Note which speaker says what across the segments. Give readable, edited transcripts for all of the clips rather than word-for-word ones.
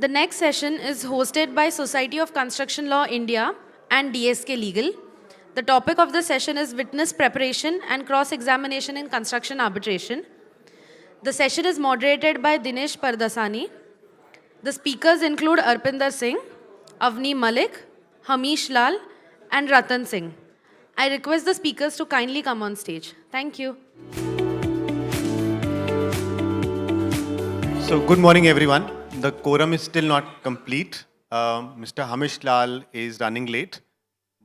Speaker 1: The next session is hosted by Society of Construction Law India and DSK Legal. The topic of the session is witness preparation and cross-examination in construction arbitration. The session is moderated by Dinesh Pardasani. The speakers include Arpinder Singh, Avni Malik, Hamish Lal, and Ratan Singh. I request the speakers to kindly come on stage. Thank you.
Speaker 2: So, good morning, everyone. The quorum is still not complete. Mr. Hamish Lal is running late,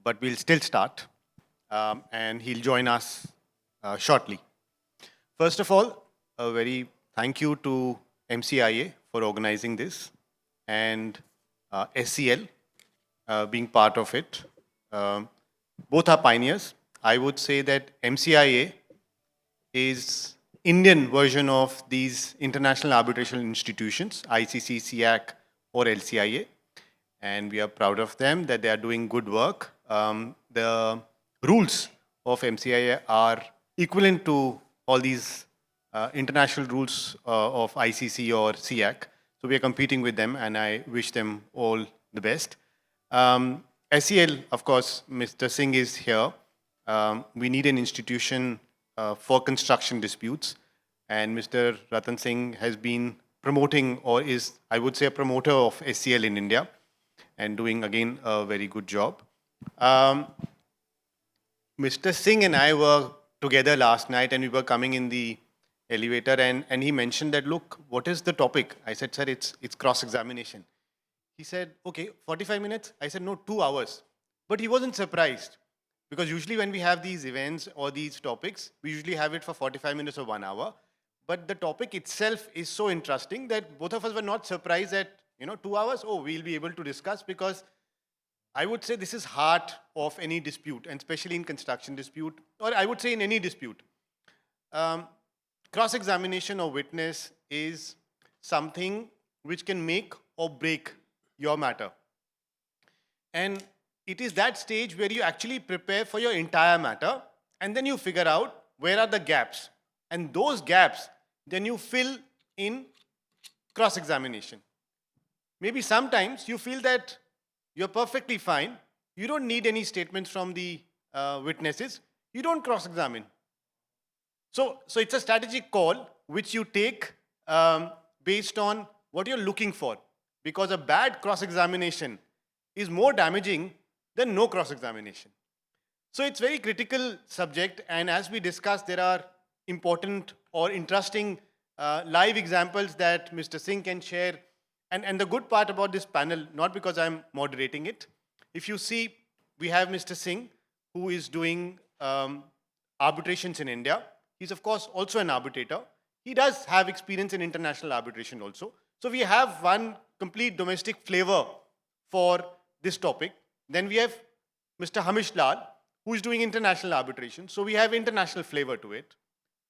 Speaker 2: but we'll still start, and he'll join us shortly. First of all, a very thank you to MCIA for organizing this and SCL being part of it. Both are pioneers. I would say that MCIA is Indian version of these international arbitration institutions, ICC, SIAC, or LCIA, and we are proud of them that they are doing good work. The rules of MCIA are equivalent to all these international rules of ICC or SIAC, so we are competing with them, and I wish them all the best. SEL, of course, Mr. Singh is here. We need an institution for construction disputes. And Mr. Ratan Singh has been promoting, or is, I would say, a promoter of SCL in India and doing, again, a very good job. Mr. Singh and I were together last night and we were coming in the elevator and he mentioned that, look, what is the topic? I said, sir, it's cross-examination. He said, okay, 45 minutes? I said, no, 2 hours. But he wasn't surprised. Because usually when we have these events or these topics, we usually have it for 45 minutes or 1 hour. But the topic itself is so interesting that both of us were not surprised that, 2 hours, oh, we'll be able to discuss, because I would say this is heart of any dispute, and especially in construction dispute, or I would say in any dispute. Cross-examination or witness is something which can make or break your matter. And it is that stage where you actually prepare for your entire matter, and then you figure out where are the gaps. And those gaps, then you fill in cross-examination. Maybe sometimes you feel that you're perfectly fine. You don't need any statements from the witnesses. You don't cross-examine. So it's a strategic call which you take based on what you're looking for. Because a bad cross-examination is more damaging than no cross-examination. So it's very critical subject, and as we discussed, there are important or interesting live examples that Mr. Singh can share. And the good part about this panel, not because I'm moderating it, if you see, we have Mr. Singh, who is doing arbitrations in India. He's, of course, also an arbitrator. He does have experience in international arbitration also. So we have one complete domestic flavor for this topic. Then we have Mr. Hamish Lal, who is doing international arbitration. So we have international flavor to it.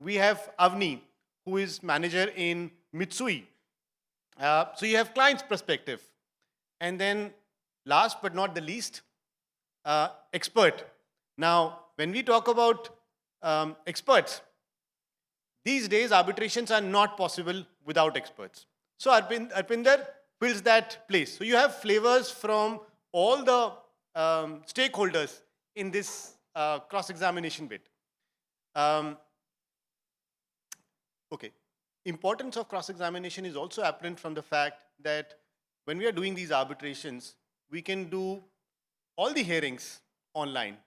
Speaker 2: We have Avni, who is manager in Mitsui. So you have client's perspective. And then last but not the least, expert. Now, when we talk about experts, these days arbitrations are not possible without experts. So Arpinder fills that place. So you have flavors from all the stakeholders in this cross-examination bit. Okay. Importance of cross-examination is also apparent from the fact that when we are doing these arbitrations, we can do all the hearings online.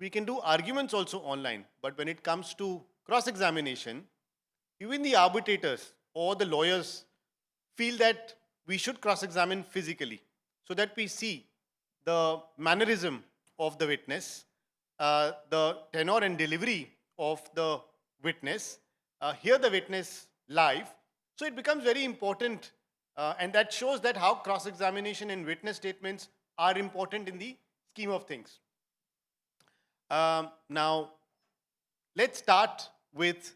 Speaker 2: We can do arguments also online. But when it comes to cross-examination, even the arbitrators or the lawyers feel that we should cross-examine physically so that we see the mannerism of the witness, the tenor and delivery of the witness, hear the witness live. So it becomes very important, and that shows that how cross-examination and witness statements are important in the scheme of things. Now, let's start with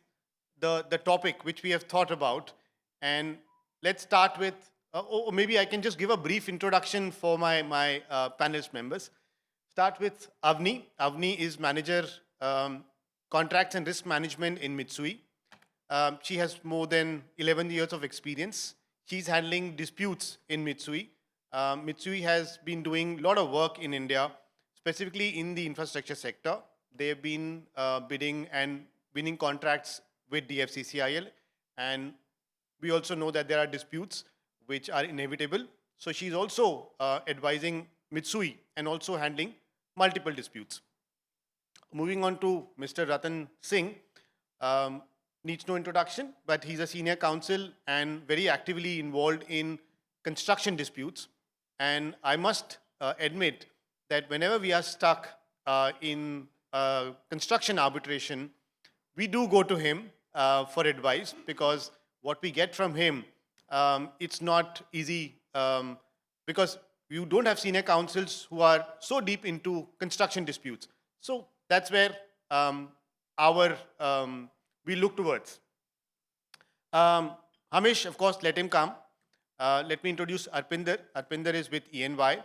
Speaker 2: the topic which we have thought about, and let's start with, or maybe I can just give a brief introduction for my panelist members. Start with Avni. Avni is manager contracts and risk management in Mitsui. She has more than 11 years of experience. She's handling disputes in Mitsui. Mitsui has been doing a lot of work in India, specifically in the infrastructure sector. They've been bidding and winning contracts with DFCCIL, and we also know that there are disputes which are inevitable. So she's also advising Mitsui and also handling multiple disputes. Moving on to Mr. Ratan Singh, needs no introduction, but he's a senior counsel and very actively involved in construction disputes. And I must admit that whenever we are stuck in construction arbitration, we do go to him for advice, because what we get from him, it's not easy, because you don't have senior counsels who are so deep into construction disputes. So that's where our we look towards. Hamish, of course, let him come. Let me introduce Arpinder. Arpinder is with ENY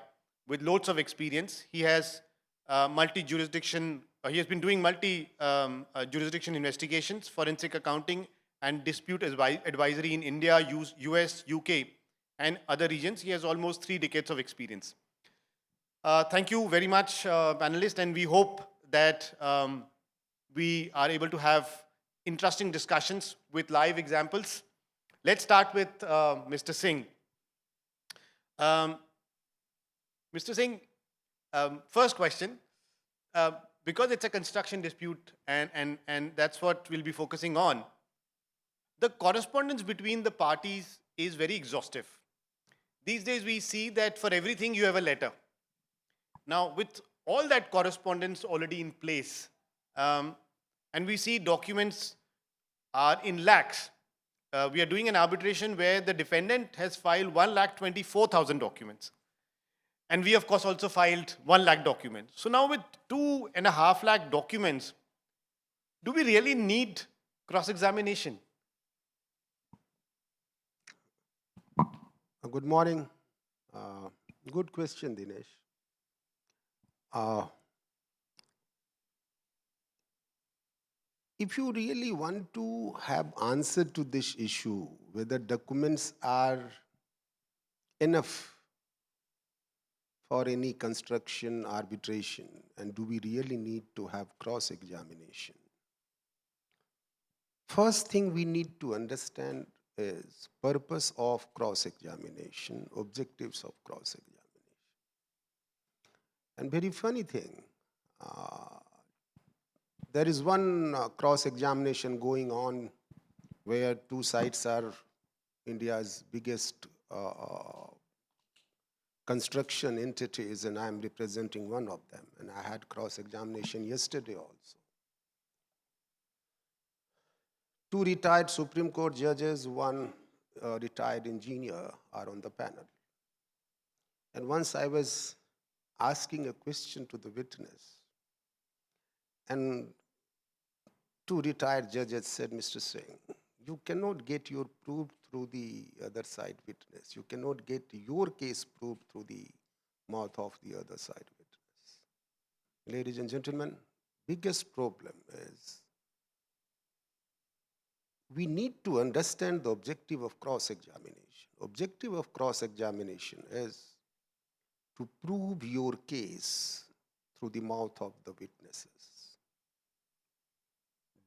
Speaker 2: with loads of experience. He has multi-jurisdiction, he has been doing multi-jurisdiction investigations, forensic accounting, and dispute advisory in India, US, UK, and other regions. He has almost 3 decades of experience. Thank you very much, panelists, and we hope that we are able to have interesting discussions with live examples. Let's start with Mr. Singh. Mr. Singh, first question, because it's a construction dispute and that's what we'll be focusing on, the correspondence between the parties is very exhaustive. These days we see that for everything you have a letter. Now, with all that correspondence already in place, and we see documents are in lakhs. We are doing an arbitration where the defendant has filed 1,24,000 documents. And we, of course, also filed 1 lakh documents. So now with 2.5 lakh documents, do we really need cross-examination?
Speaker 3: Good morning. Good question, Dinesh. If you really want to have answer to this issue, whether documents are enough for any construction arbitration, and do we really need to have cross-examination? First thing we need to understand is purpose of cross-examination, objectives of cross-examination. And very funny thing, there is one cross-examination going on where 2 sides are India's biggest construction entities, and I am representing one of them. And I had cross-examination yesterday also. 2 retired Supreme Court judges, 1 retired engineer are on the panel. And once I was asking a question to the witness, and 2 retired judges said, Mr. Singh, you cannot get your proof through the other side witness. You cannot get your case proved through the mouth of the other side witness. Ladies and gentlemen, biggest problem is we need to understand the objective of cross-examination. Objective of cross-examination is to prove your case through the mouth of the witnesses.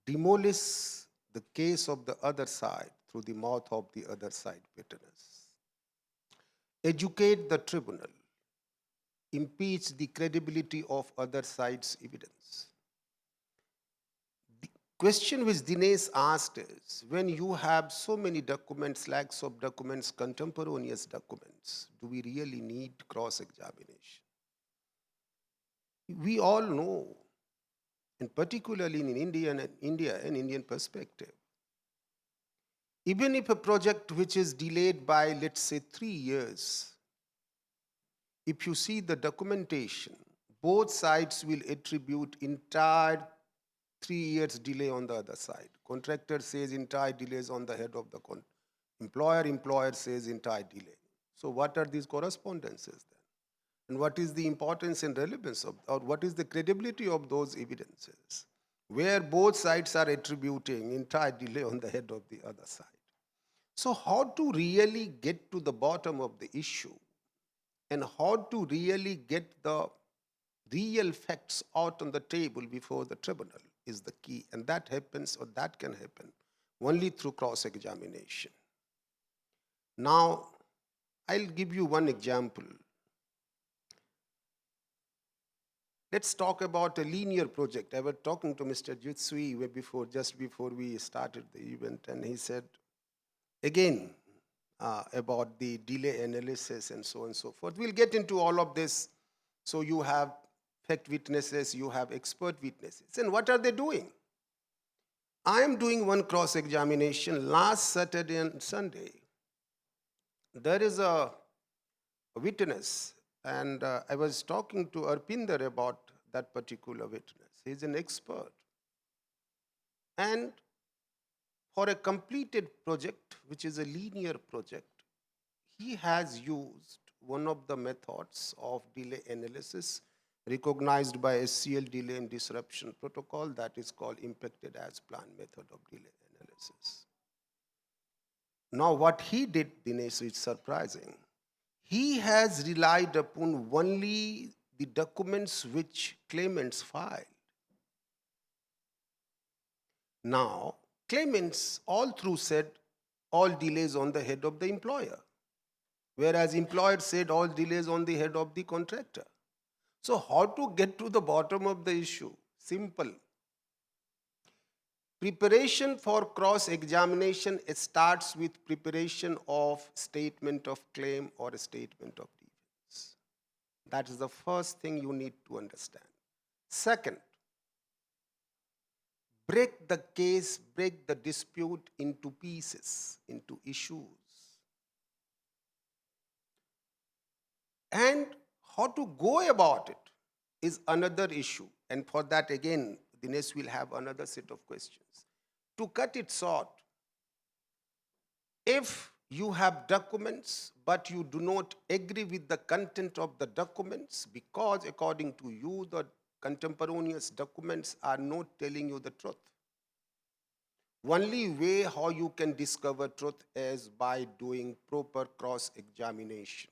Speaker 3: Demolish the case of the other side through the mouth of the other side witness. Educate the tribunal. Impeach the credibility of other side's evidence. The question which Dinesh asked is, when you have so many documents, lakhs of documents, contemporaneous documents, do we really need cross-examination? We all know, and particularly in India and Indian perspective, even if a project which is delayed by, let's say, 3 years, if you see the documentation, both sides will attribute entire 3 years delay on the other side. Contractor says entire delay is on the head of the employer says entire delay. So what are these correspondences then? And what is the importance and relevance of, or what is the credibility of those evidences, where both sides are attributing entire delay on the head of the other side? So how to really get to the bottom of the issue and how to really get the real facts out on the table before the tribunal is the key. And that happens, or that can happen, only through cross-examination. Now, I'll give you one example. Let's talk about a linear project. I was talking to Mr. Mitsui just before we started the event, and he said, again, about the delay analysis and so on and so forth. We'll get into all of this. So you have fact witnesses, you have expert witnesses. And what are they doing? I am doing one cross-examination last Saturday and Sunday. There is a witness, and I was talking to Arpinder about that particular witness. He's an expert. And for a completed project, which is a linear project, he has used one of the methods of delay analysis recognized by SCL delay and disruption protocol, that is called impacted as planned method of delay analysis. Now what he did, Dinesh, is surprising. He has relied upon only the documents which claimants filed. Now, claimants all through said all delays on the head of the employer, whereas employer said all delays on the head of the contractor. So how to get to the bottom of the issue? Simple. Preparation for cross-examination starts with preparation of statement of claim or a statement of defense. That is the first thing you need to understand. Second, break the case, break the dispute into pieces, into issues. And how to go about it is another issue. And for that, again, Dinesh will have another set of questions. To cut it short, if you have documents, but you do not agree with the content of the documents, because according to you, the contemporaneous documents are not telling you the truth. Only way how you can discover truth is by doing proper cross-examination.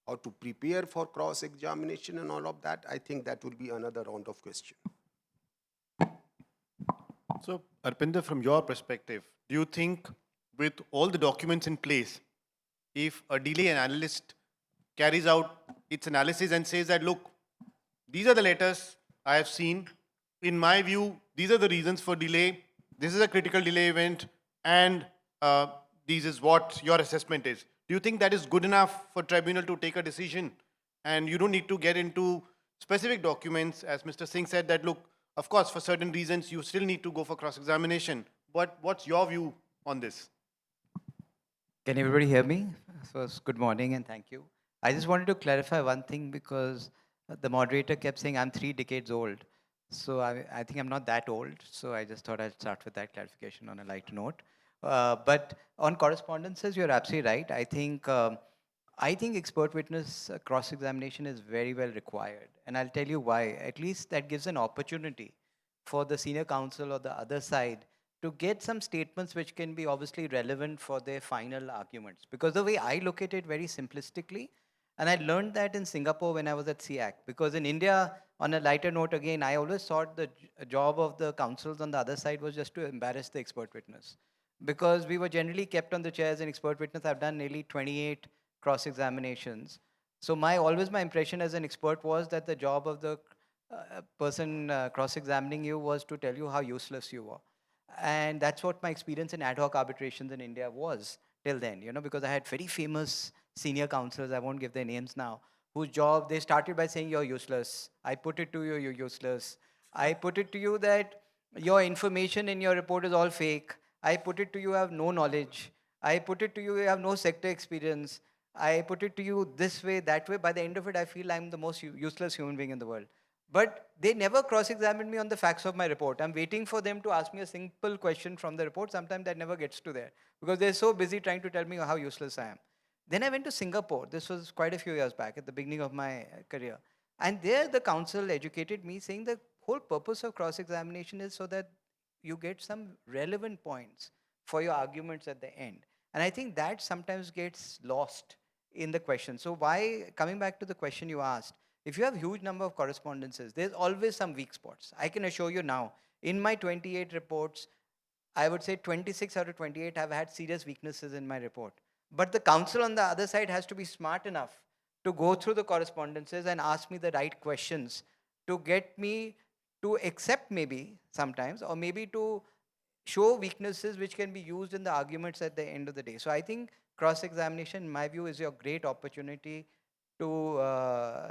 Speaker 3: How to prepare for cross-examination and all of that, I think that will be another round of question.
Speaker 2: So, Arpinder, from your perspective, do you think with all the documents in place, if a delay analyst carries out its analysis and says that, look, these are the letters I have seen, in my view, these are the reasons for delay, this is a critical delay event, and this is what your assessment is. Do you think that is good enough for tribunal to take a decision? And you don't need to get into specific documents, as Mr. Singh said, that look, of course, for certain reasons, you still need to go for cross-examination. But what's your view on this?
Speaker 4: Can everybody hear me? First, good morning and thank you. I just wanted to clarify one thing because the moderator kept saying I'm 3 decades old. So I think I'm not that old. So I just thought I'd start with that clarification on a light note. But on correspondences, you're absolutely right. I think expert witness cross-examination is very well required. And I'll tell you why. At least that gives an opportunity for the senior counsel or the other side to get some statements which can be obviously relevant for their final arguments. Because the way I look at it very simplistically, and I learned that in Singapore when I was at SIAC, because in India, on a lighter note again, I always thought the job of the counsels on the other side was just to embarrass the expert witness. Because we were generally kept on the chairs in expert witness. I've done nearly 28 cross-examinations. So always my impression as an expert was that the job of the person cross-examining you was to tell you how useless you were. And that's what my experience in ad hoc arbitrations in India was till then, because I had very famous senior counsels, I won't give their names now, whose job, they started by saying, you're useless. I put it to you, you're useless. I put it to you that your information in your report is all fake. I put it to you, you have no knowledge. I put it to you, you have no sector experience. I put it to you this way, that way. By the end of it, I feel I'm the most useless human being in the world. But they never cross-examined me on the facts of my report. I'm waiting for them to ask me a simple question from the report. Sometimes that never gets to there because they're so busy trying to tell me how useless I am. Then I went to Singapore. This was quite a few years back at the beginning of my career. And there the counsel educated me saying the whole purpose of cross-examination is so that you get some relevant points. for your arguments at the end. And I think that sometimes gets lost in the question. So why, coming back to the question you asked, if you have huge number of correspondences, there's always some weak spots. I can assure you now, in my 28 reports, I would say 26 out of 28 have had serious weaknesses in my report. But the counsel on the other side has to be smart enough to go through the correspondences and ask me the right questions to get me to accept maybe sometimes, or maybe to show weaknesses which can be used in the arguments at the end of the day. So I think cross-examination, in my view, is your great opportunity to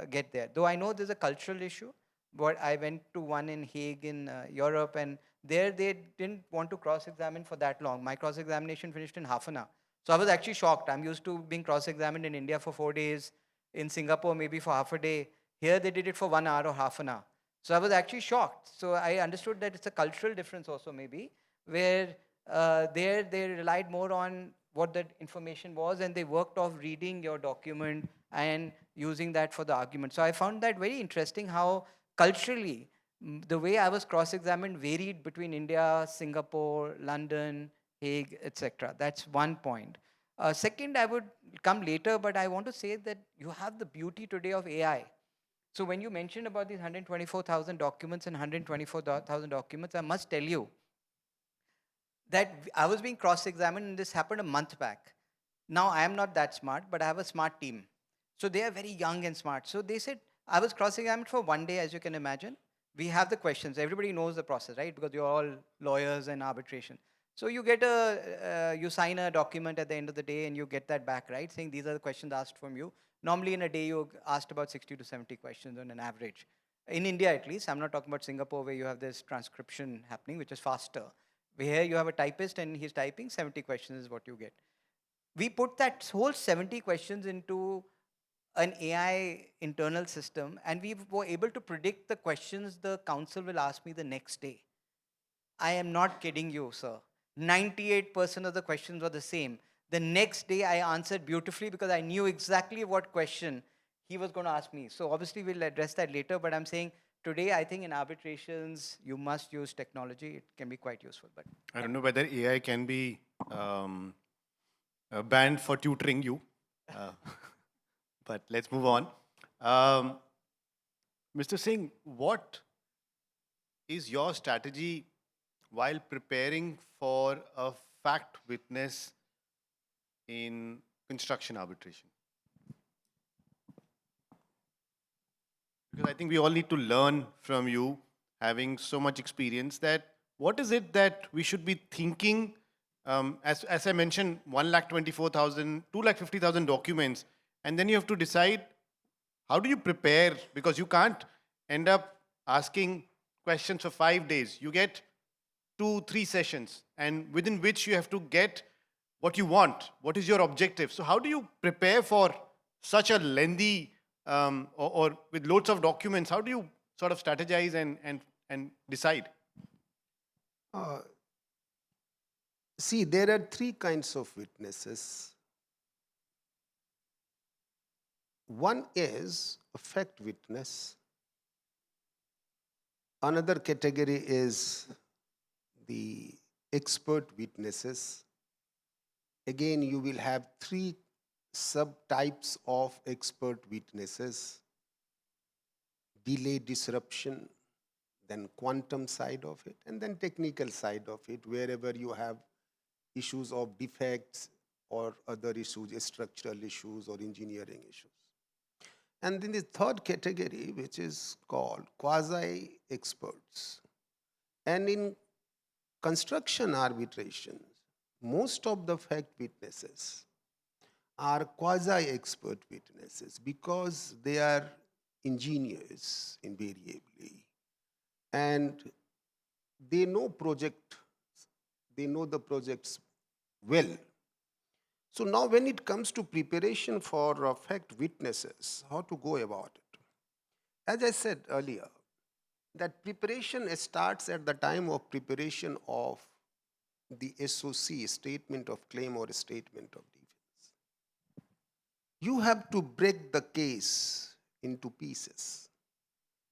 Speaker 4: get there. Though I know there's a cultural issue, but I went to one in Hague in Europe, and there they didn't want to cross-examine for that long. My cross-examination finished in half an hour. So I was actually shocked. I'm used to being cross-examined in India for 4 days, in Singapore maybe for half a day. Here they did it for 1 hour or half an hour. So I was actually shocked. So I understood that it's a cultural difference also maybe, where there they relied more on what that information was, and they worked off reading your document and using that for the argument. So I found that very interesting how culturally the way I was cross-examined varied between India, Singapore, London, Hague, etc. That's one point. Second, I would come later, but I want to say that you have the beauty today of AI. So when you mentioned about these 124,000 documents and 124,000 documents, I must tell you that I was being cross-examined, and this happened a month back. Now I am not that smart, but I have a smart team. So they are very young and smart. So they said, I was cross-examined for 1 day, as you can imagine. We have the questions. Everybody knows the process, right? Because you're all lawyers and arbitration. So you get you sign a document at the end of the day, and you get that back, right? Saying these are the questions asked from you. Normally in a day, you asked about 60 to 70 questions on an average. In India, at least, I'm not talking about Singapore, where you have this transcription happening, which is faster. Here you have a typist and he's typing, 70 questions is what you get. We put that whole 70 questions into an AI internal system, and we were able to predict the questions the counsel will ask me the next day. I am not kidding you, sir. 98% of the questions were the same. The next day I answered beautifully because I knew exactly what question he was going to ask me. So obviously we'll address that later, but I'm saying today I think in arbitrations you must use technology. It can be quite useful. But
Speaker 2: I don't know whether AI can be banned for tutoring you. Uh, but let's move on. Mr. Singh, what is your strategy while preparing for a fact witness in construction arbitration? Because I think we all need to learn from you, having so much experience, that what is it that we should be thinking? As I mentioned, 1,24,000, 2,50,000 documents, and then you have to decide how do you prepare, because you can't end up asking questions for 5 days. You get 2-3 sessions, and within which you have to get what you want. What is your objective? So how do you prepare for such a lengthy or with loads of documents? How do you sort of strategize and decide?
Speaker 3: See, there are three kinds of witnesses. One is a fact witness. Another category is the expert witnesses. Again, you will have three subtypes of expert witnesses: delay, disruption, then quantum side of it, and then technical side of it, wherever you have issues of defects or other issues, structural issues or engineering issues. And then the third category, which is called quasi-experts. And in construction arbitration, most of the fact witnesses are quasi-expert witnesses because they are engineers invariably. And they know the projects well. So now when it comes to preparation for fact witnesses, how to go about it? As I said earlier, that preparation starts at the time of preparation of the SOC, statement of claim or statement of defense. You have to break the case into pieces.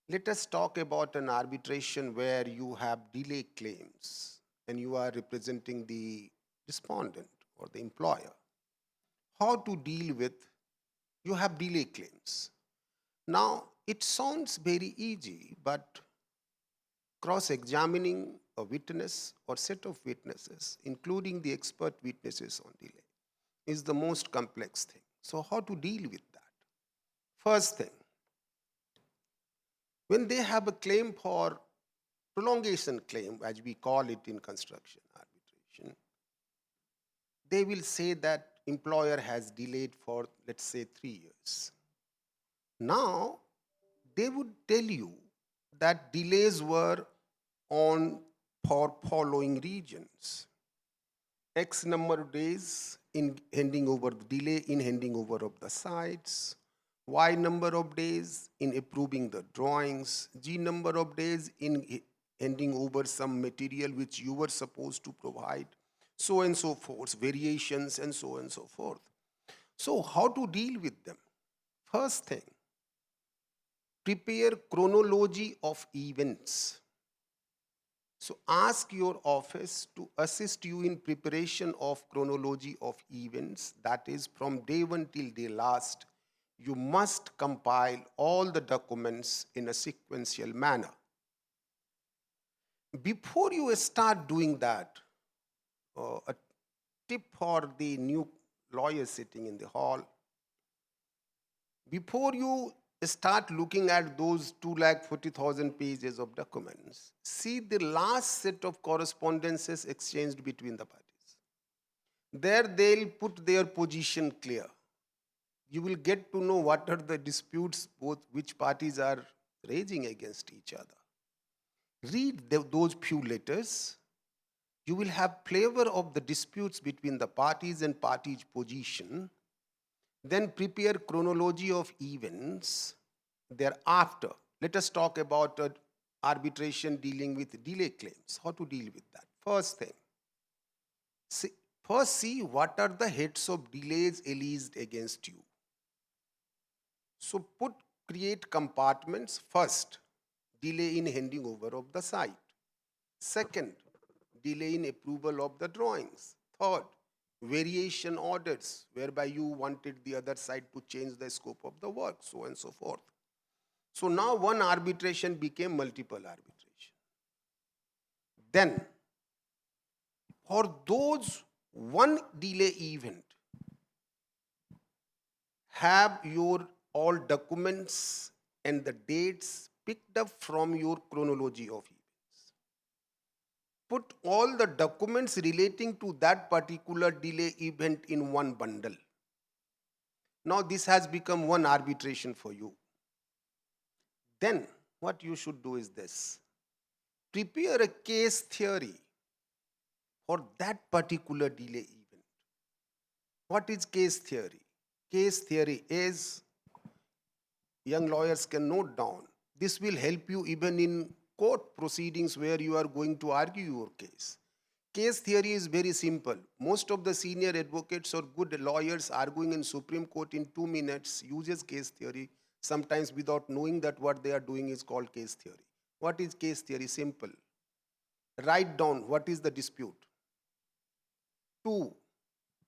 Speaker 3: Let us talk about an arbitration where you have delay claims and you are representing the respondent or the employer how to deal with you have delay claims. Now, it sounds very easy, but cross-examining a witness or set of witnesses, including the expert witnesses on delay, is the most complex thing. So how to deal with that? First thing, when they have a claim for prolongation claim, as we call it in construction arbitration, they will say that employer has delayed for, let's say, 3 years. Now, they would tell you that delays were on for following regions. X number of days in handing over the delay in handing over of the sites, Y number of days in approving the drawings, G number of days in handing over some material which you were supposed to provide, so and so forth, variations and so on and so forth. So how to deal with them? First thing, prepare chronology of events. So ask your office to assist you in preparation of chronology of events. That is, from day one till day last, you must compile all the documents in a sequential manner. Before you start doing that, a tip for the new lawyers sitting in the hall, before you start looking at those 240,000 pages of documents, see the last set of correspondences exchanged between the parties. There they'll put their position clear. You will get to know what are the disputes both which parties are raising against each other. Read those few letters. You will have flavor of the disputes between the parties and parties' position. Then prepare chronology of events thereafter. Let us talk about arbitration dealing with delay claims. How to deal with that? First thing, first see what are the heads of delays alleged against you. So create compartments. First, delay in handing over of the site. Second, delay in approval of the drawings. Third, variation orders, whereby you wanted the other side to change the scope of the work, so on and so forth. So now one arbitration became multiple arbitration. Then, for those one delay event, have your all documents and the dates picked up from your chronology of events. Put all the documents relating to that particular delay event in one bundle. Now this has become one arbitration for you. Then what you should do is this. Prepare a case theory for that particular delay event. What is case theory? Case theory is, young lawyers can note down, this will help you even in court proceedings where you are going to argue your case. Case theory is very simple. Most of the senior advocates or good lawyers arguing in Supreme Court in 2 minutes uses case theory, sometimes without knowing that what they are doing is called case theory. What is case theory? Simple. Write down what is the dispute. 2,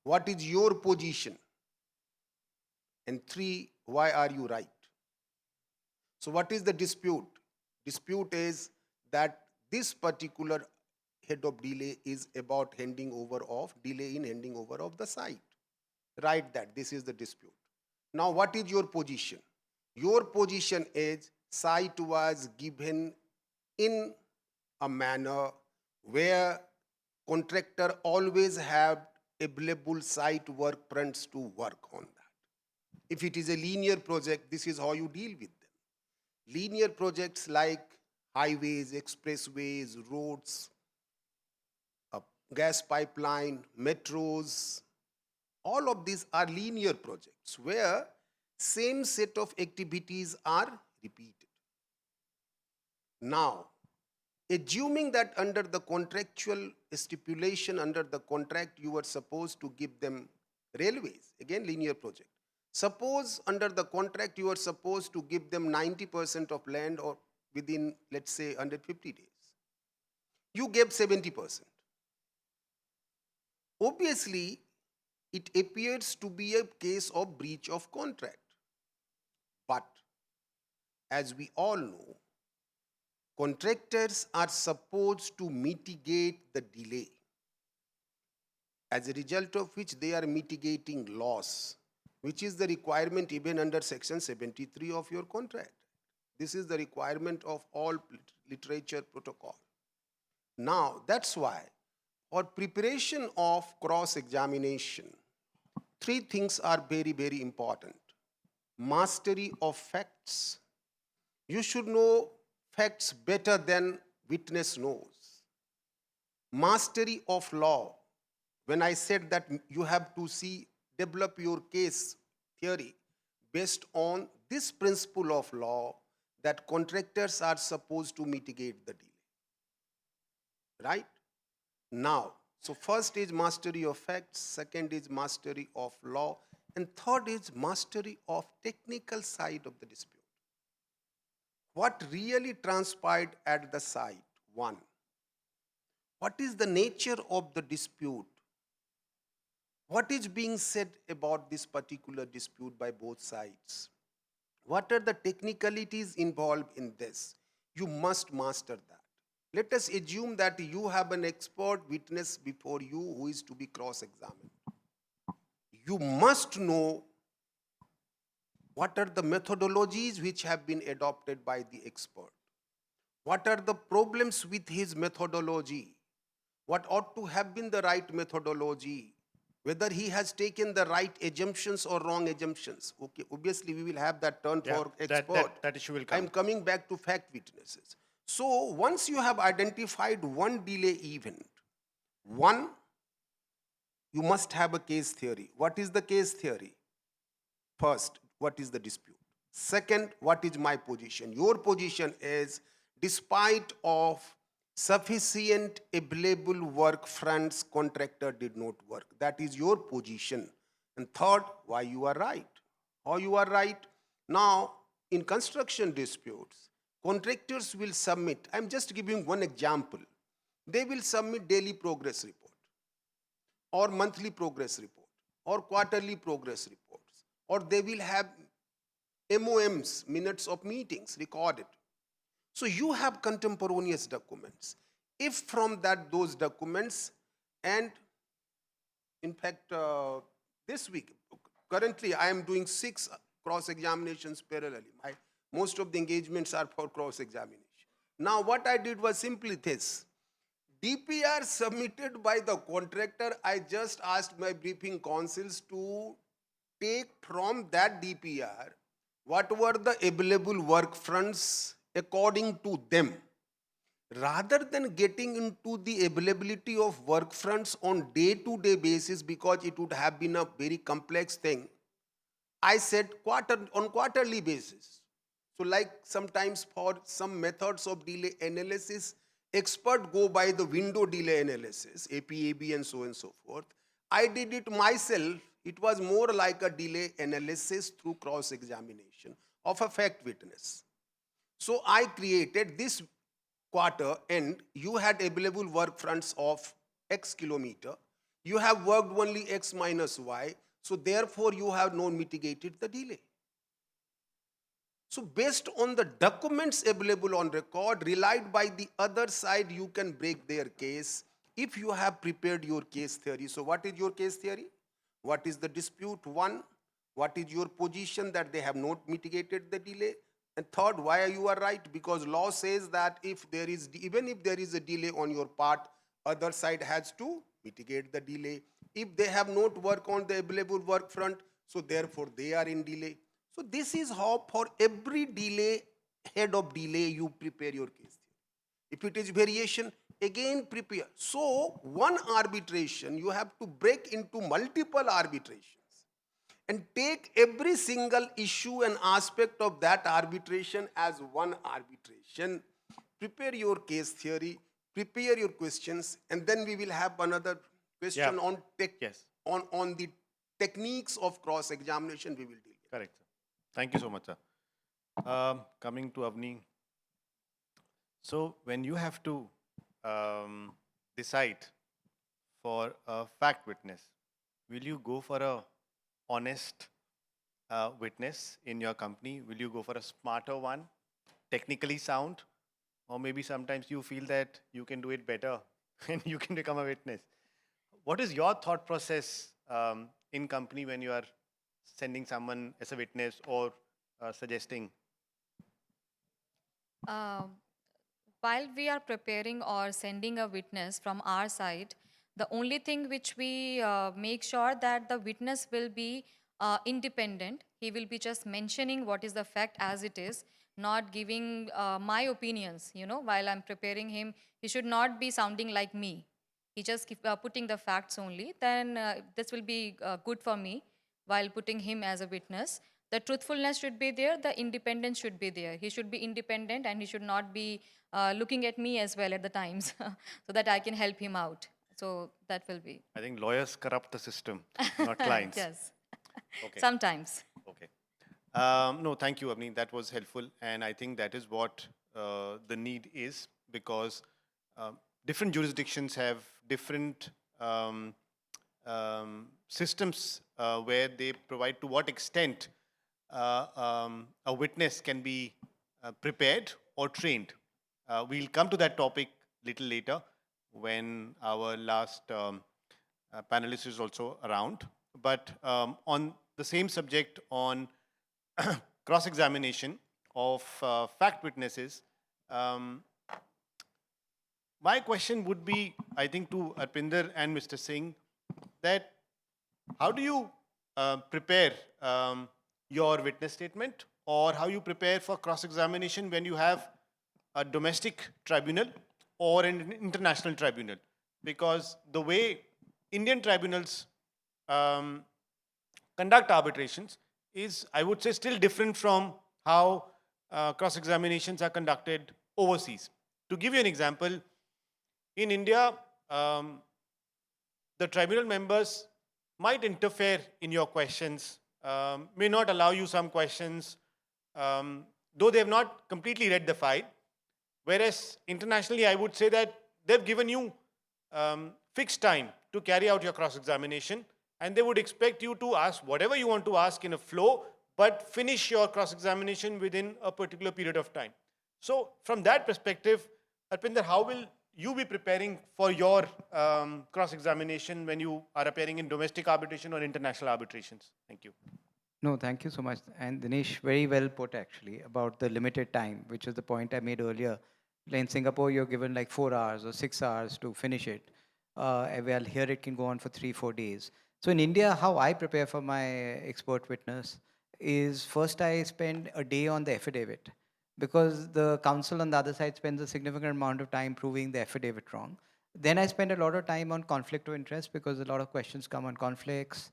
Speaker 3: what is your position? And 3, why are you right? So what is the dispute? Dispute is that this particular head of delay is about handing over of, delay in handing over of the site. Write that, this is the dispute. Now what is your position? Your position is site was given in a manner where contractor always have available site work fronts to work on that. If it is a linear project, this is how you deal with them. Linear projects like highways, expressways, roads, gas pipeline, metros, all of these are linear projects where same set of activities are repeated. Now, assuming that under the contractual stipulation, under the contract, you were supposed to give them railways, again linear project. Suppose under the contract you are supposed to give them 90% of land or within, let's say, 150 days. You gave 70%. Obviously, it appears to be a case of breach of contract. But as we all know, contractors are supposed to mitigate the delay, as a result of which they are mitigating loss, which is the requirement even under Section 73 of your contract. This is the requirement of all literature protocol. Now, that's why for preparation of cross-examination, three things are very, very important. Mastery of facts. You should know facts better than witness knows. Mastery of law. When I said that you have to develop your case theory based on this principle of law that contractors are supposed to mitigate the delay. Right? Now, so first is mastery of facts, second is mastery of law, and third is mastery of technical side of the dispute. What really transpired at the site? One, what is the nature of the dispute? What is being said about this particular dispute by both sides? What are the technicalities involved in this? You must master that. Let us assume that you have an expert witness before you who is to be cross-examined. You must know what are the methodologies which have been adopted by the expert. What are the problems with his methodology? What ought to have been the right methodology? Whether he has taken the right assumptions or wrong assumptions. Okay, obviously we will have that turn for expert.
Speaker 2: That issue will come.
Speaker 3: I'm coming back to fact witnesses. So once you have identified one delay event, one, you must have a case theory. What is the case theory? First, what is the dispute? Second, what is my position? Your position is, despite of sufficient available work fronts, contractor did not work. That is your position. And third, why you are right. How you are right? Now, in construction disputes, contractors will submit, I'm just giving one example. They will submit daily progress report, or monthly progress report, or quarterly progress reports, or they will have MOMs, minutes of meetings, recorded. So you have contemporaneous documents. If from those documents, and in fact, this week, currently I am doing 6 cross-examinations parallelly. Most of the engagements are for cross-examination. Now what I did was simply this. DPR submitted by the contractor, I just asked my briefing counsels to take from that DPR what were the available work fronts according to them. Rather than getting into the availability of work fronts on day-to-day basis, because it would have been a very complex thing, I said on quarterly basis. So like sometimes for some methods of delay analysis, expert go by the window delay analysis, APAB and so forth. I did it myself. It was more like a delay analysis through cross-examination of a fact witness. So I created this quarter end, you had available work fronts of X kilometer. You have worked only X minus Y. So therefore you have not mitigated the delay. So based on the documents available on record, relied by the other side, you can break their case if you have prepared your case theory. So what is your case theory? What is the dispute? One, what is your position that they have not mitigated the delay? And third, why you are right? Because law says that even if there is a delay on your part, other side has to mitigate the delay. If they have not worked on the available work front, so therefore they are in delay. So this is how for every delay, head of delay, you prepare your case. If it is variation, again prepare. So one arbitration, you have to break into multiple arbitrations and take every single issue and aspect of that arbitration as one arbitration. Prepare your case theory, prepare your questions, and then we will have another question on the techniques of cross-examination we will deal with.
Speaker 2: Correct. Thank you so much, sir. Coming to Avni. So when you have to decide for a fact witness, will you go for a honest witness in your company? Will you go for a smarter one, technically sound, or maybe sometimes you feel that you can do it better and you can become a witness? What is your thought process in company when you are sending someone as a witness or suggesting?
Speaker 5: Um, while we are preparing or sending a witness from our side, the only thing which we make sure that the witness will be independent. He will be just mentioning what is the fact as it is, not giving my opinions. While I'm preparing him, he should not be sounding like me. He just keep putting the facts only. Then this will be good for me while putting him as a witness. The truthfulness should be there, the independence should be there. He should be independent and he should not be looking at me as well at the times so that I can help him out. So that will be.
Speaker 2: I think lawyers corrupt the system, not clients.
Speaker 5: Yes.
Speaker 2: Okay.
Speaker 5: Sometimes.
Speaker 2: Okay. No, thank you, Avni. That was helpful. And I think that is what the need is, because different jurisdictions have different systems where they provide to what extent a witness can be prepared or trained. We'll come to that topic little later when our last panelist is also around. But on the same subject, on cross-examination of fact witnesses, my question would be, I think, to Arpinder and Mr. Singh, that how do you prepare your witness statement, or how you prepare for cross-examination when you have a domestic tribunal or an international tribunal? Because the way Indian tribunals conduct arbitrations is, I would say, still different from how cross-examinations are conducted overseas. To give you an example, in India, the tribunal members might interfere in your questions, may not allow you some questions, though they have not completely read the file. Whereas internationally, I would say that they've given you fixed time to carry out your cross-examination, and they would expect you to ask whatever you want to ask in a flow, but finish your cross-examination within a particular period of time. So from that perspective, Arpinder, how will you be preparing for your cross-examination when you are appearing in domestic arbitration or international arbitrations? Thank you.
Speaker 4: No, thank you so much. And Dinesh, very well put actually about the limited time, which is the point I made earlier. In Singapore, you're given like 4 hours or 6 hours to finish it. Well, here it can go on for 3-4 days. So in India, how I prepare for my expert witness is first I spend a day on the affidavit, because the counsel on the other side spends a significant amount of time proving the affidavit wrong. Then I spend a lot of time on conflict of interest, because a lot of questions come on conflicts.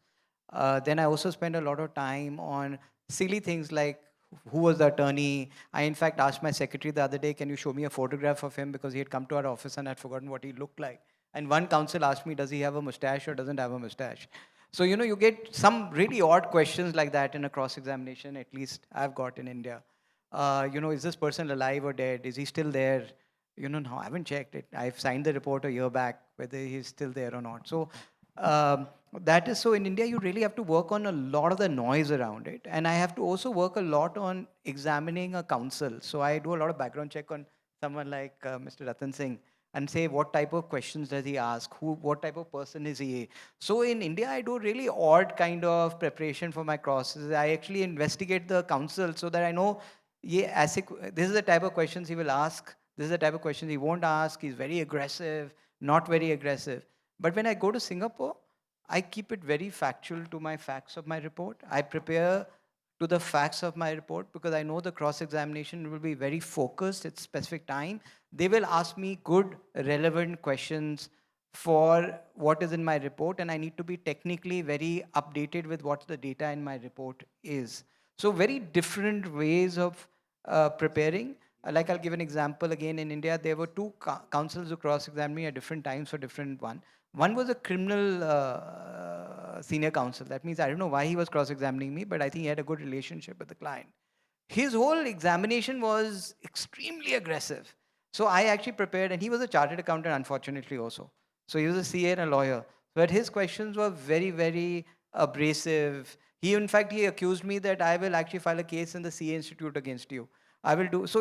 Speaker 4: Then I also spend a lot of time on silly things like who was the attorney. I, in fact, asked my secretary the other day, can you show me a photograph of him, because he had come to our office and I'd forgotten what he looked like. And one counsel asked me, does he have a mustache or doesn't have a mustache? So, you get some really odd questions like that in a cross-examination, at least I've got in India. Is this person alive or dead? Is he still there? No, I haven't checked it. I've signed the report a year back, whether he's still there or not. So that is so in India, you really have to work on a lot of the noise around it. And I have to also work a lot on examining a counsel. So I do a lot of background check on someone like Mr. Ratan Singh and say what type of questions does he ask, what type of person is he. So in India, I do really odd kind of preparation for my crosses. I actually investigate the counsel so that I know, this is the type of questions he will ask, this is the type of questions he won't ask, he's very aggressive, not very aggressive. But when I go to Singapore, I keep it very factual to my facts of my report. I prepare to the facts of my report because I know the cross-examination will be very focused at specific time. They will ask me good, relevant questions for what is in my report, and I need to be technically very updated with what the data in my report is. So very different ways of preparing. Like I'll give an example again. In India, there were two counsels who cross-examined me at different times for different one. One was a criminal senior counsel. That means I don't know why he was cross-examining me, but I think he had a good relationship with the client. His whole examination was extremely aggressive. So I actually prepared, and he was a chartered accountant, unfortunately, also. So he was a CA and a lawyer. But his questions were very, very abrasive. In fact, he accused me that I will actually file a case in the CA Institute against you. I will do. So,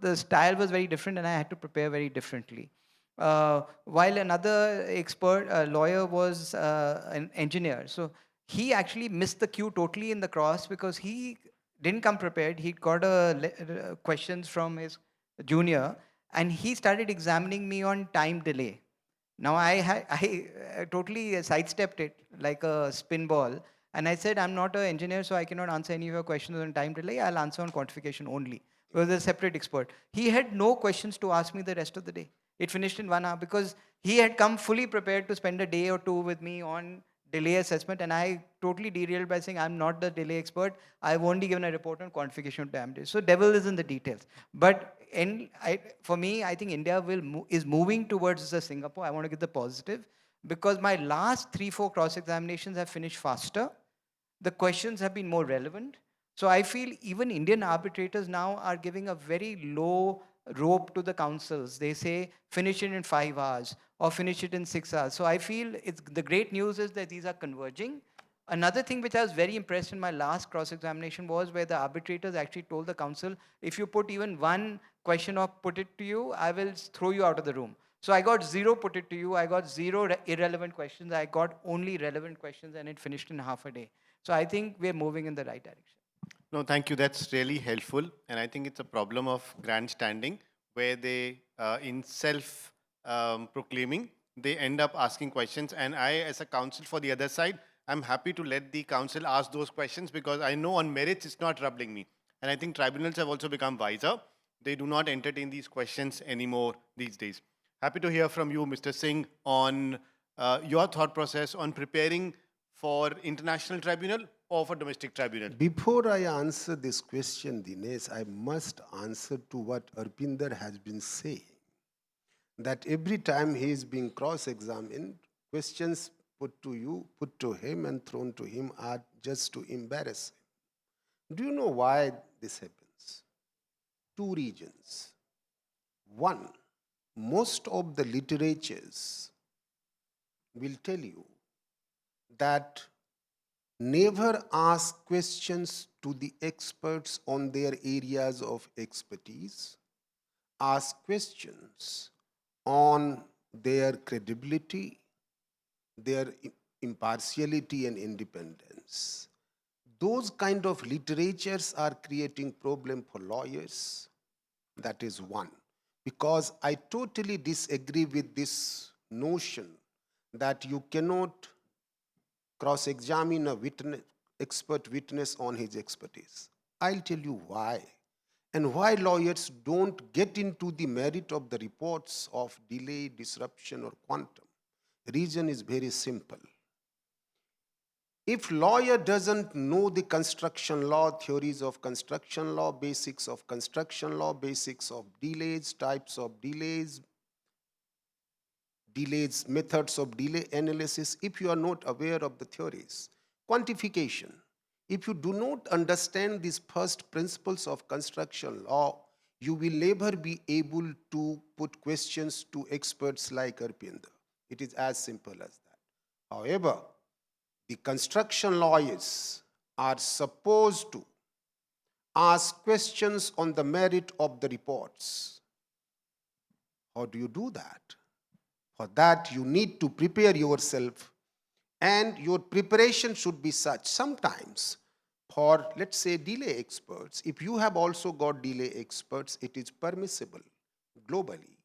Speaker 4: the style was very different and I had to prepare very differently. While another expert, lawyer, was an engineer. So he actually missed the cue totally in the cross because he didn't come prepared. He got questions from his junior and he started examining me on time delay. Now I totally sidestepped it like a spin ball, and I said I'm not an engineer, so I cannot answer any of your questions on time delay. I'll answer on quantification only. He was a separate expert. He had no questions to ask me the rest of the day. It finished in 1 hour because he had come fully prepared to spend a day or two with me on delay assessment, and I totally derailed by saying I'm not the delay expert. I've only given a report on quantification of damages. So devil is in the details. But for me, I think India is moving towards the Singapore. I want to get the positive because my last 3-4 cross examinations have finished faster. The questions have been more relevant. So I feel even Indian arbitrators now are giving a very low rope to the councils. They say finish it in 5 hours or finish it in 6 hours. So I feel the great news is that these are converging. Another thing which I was very impressed in my last cross-examination was where the arbitrators actually told the council, if you put even one question or put it to you, I will throw you out of the room. So I got 0 put it to you, I got 0 irrelevant questions, I got only relevant questions, and it finished in half a day. So I think we're moving in the right direction.
Speaker 2: No, thank you. That's really helpful. And I think it's a problem of grandstanding where they, in self proclaiming, they end up asking questions. And I, as a counsel for the other side, I'm happy to let the counsel ask those questions because I know on merits it's not troubling me. And I think tribunals have also become wiser. They do not entertain these questions anymore these days. Happy to hear from you, Mr. Singh, on your thought process on preparing for international tribunal or for domestic tribunal.
Speaker 3: Before I answer this question, Dinesh, I must answer to what Arpinder has been saying. That every time he is being cross-examined, questions put to him and thrown to him are just to embarrass him. Do you know why this happens? 2 reasons. One, most of the literatures will tell you that never ask questions to the experts on their areas of expertise. Ask questions on their credibility, their impartiality and independence. Those kind of literatures are creating problem for lawyers. That is one. Because I totally disagree with this notion that you cannot cross-examine a expert witness on his expertise. I'll tell you why. And why lawyers don't get into the merit of the reports of delay, disruption, or quantum. The reason is very simple. If lawyer doesn't know the construction law, theories of construction law, basics of construction law, basics of delays, types of delays, methods of delay analysis, if you are not aware of the theories, quantification, if you do not understand these first principles of construction law, you will never be able to put questions to experts like Arpinder. It is as simple as that. However, the construction lawyers are supposed to ask questions on the merit of the reports. How do you do that? For that, you need to prepare yourself, and your preparation should be such. Sometimes, for let's say delay experts, if you have also got delay experts, it is permissible globally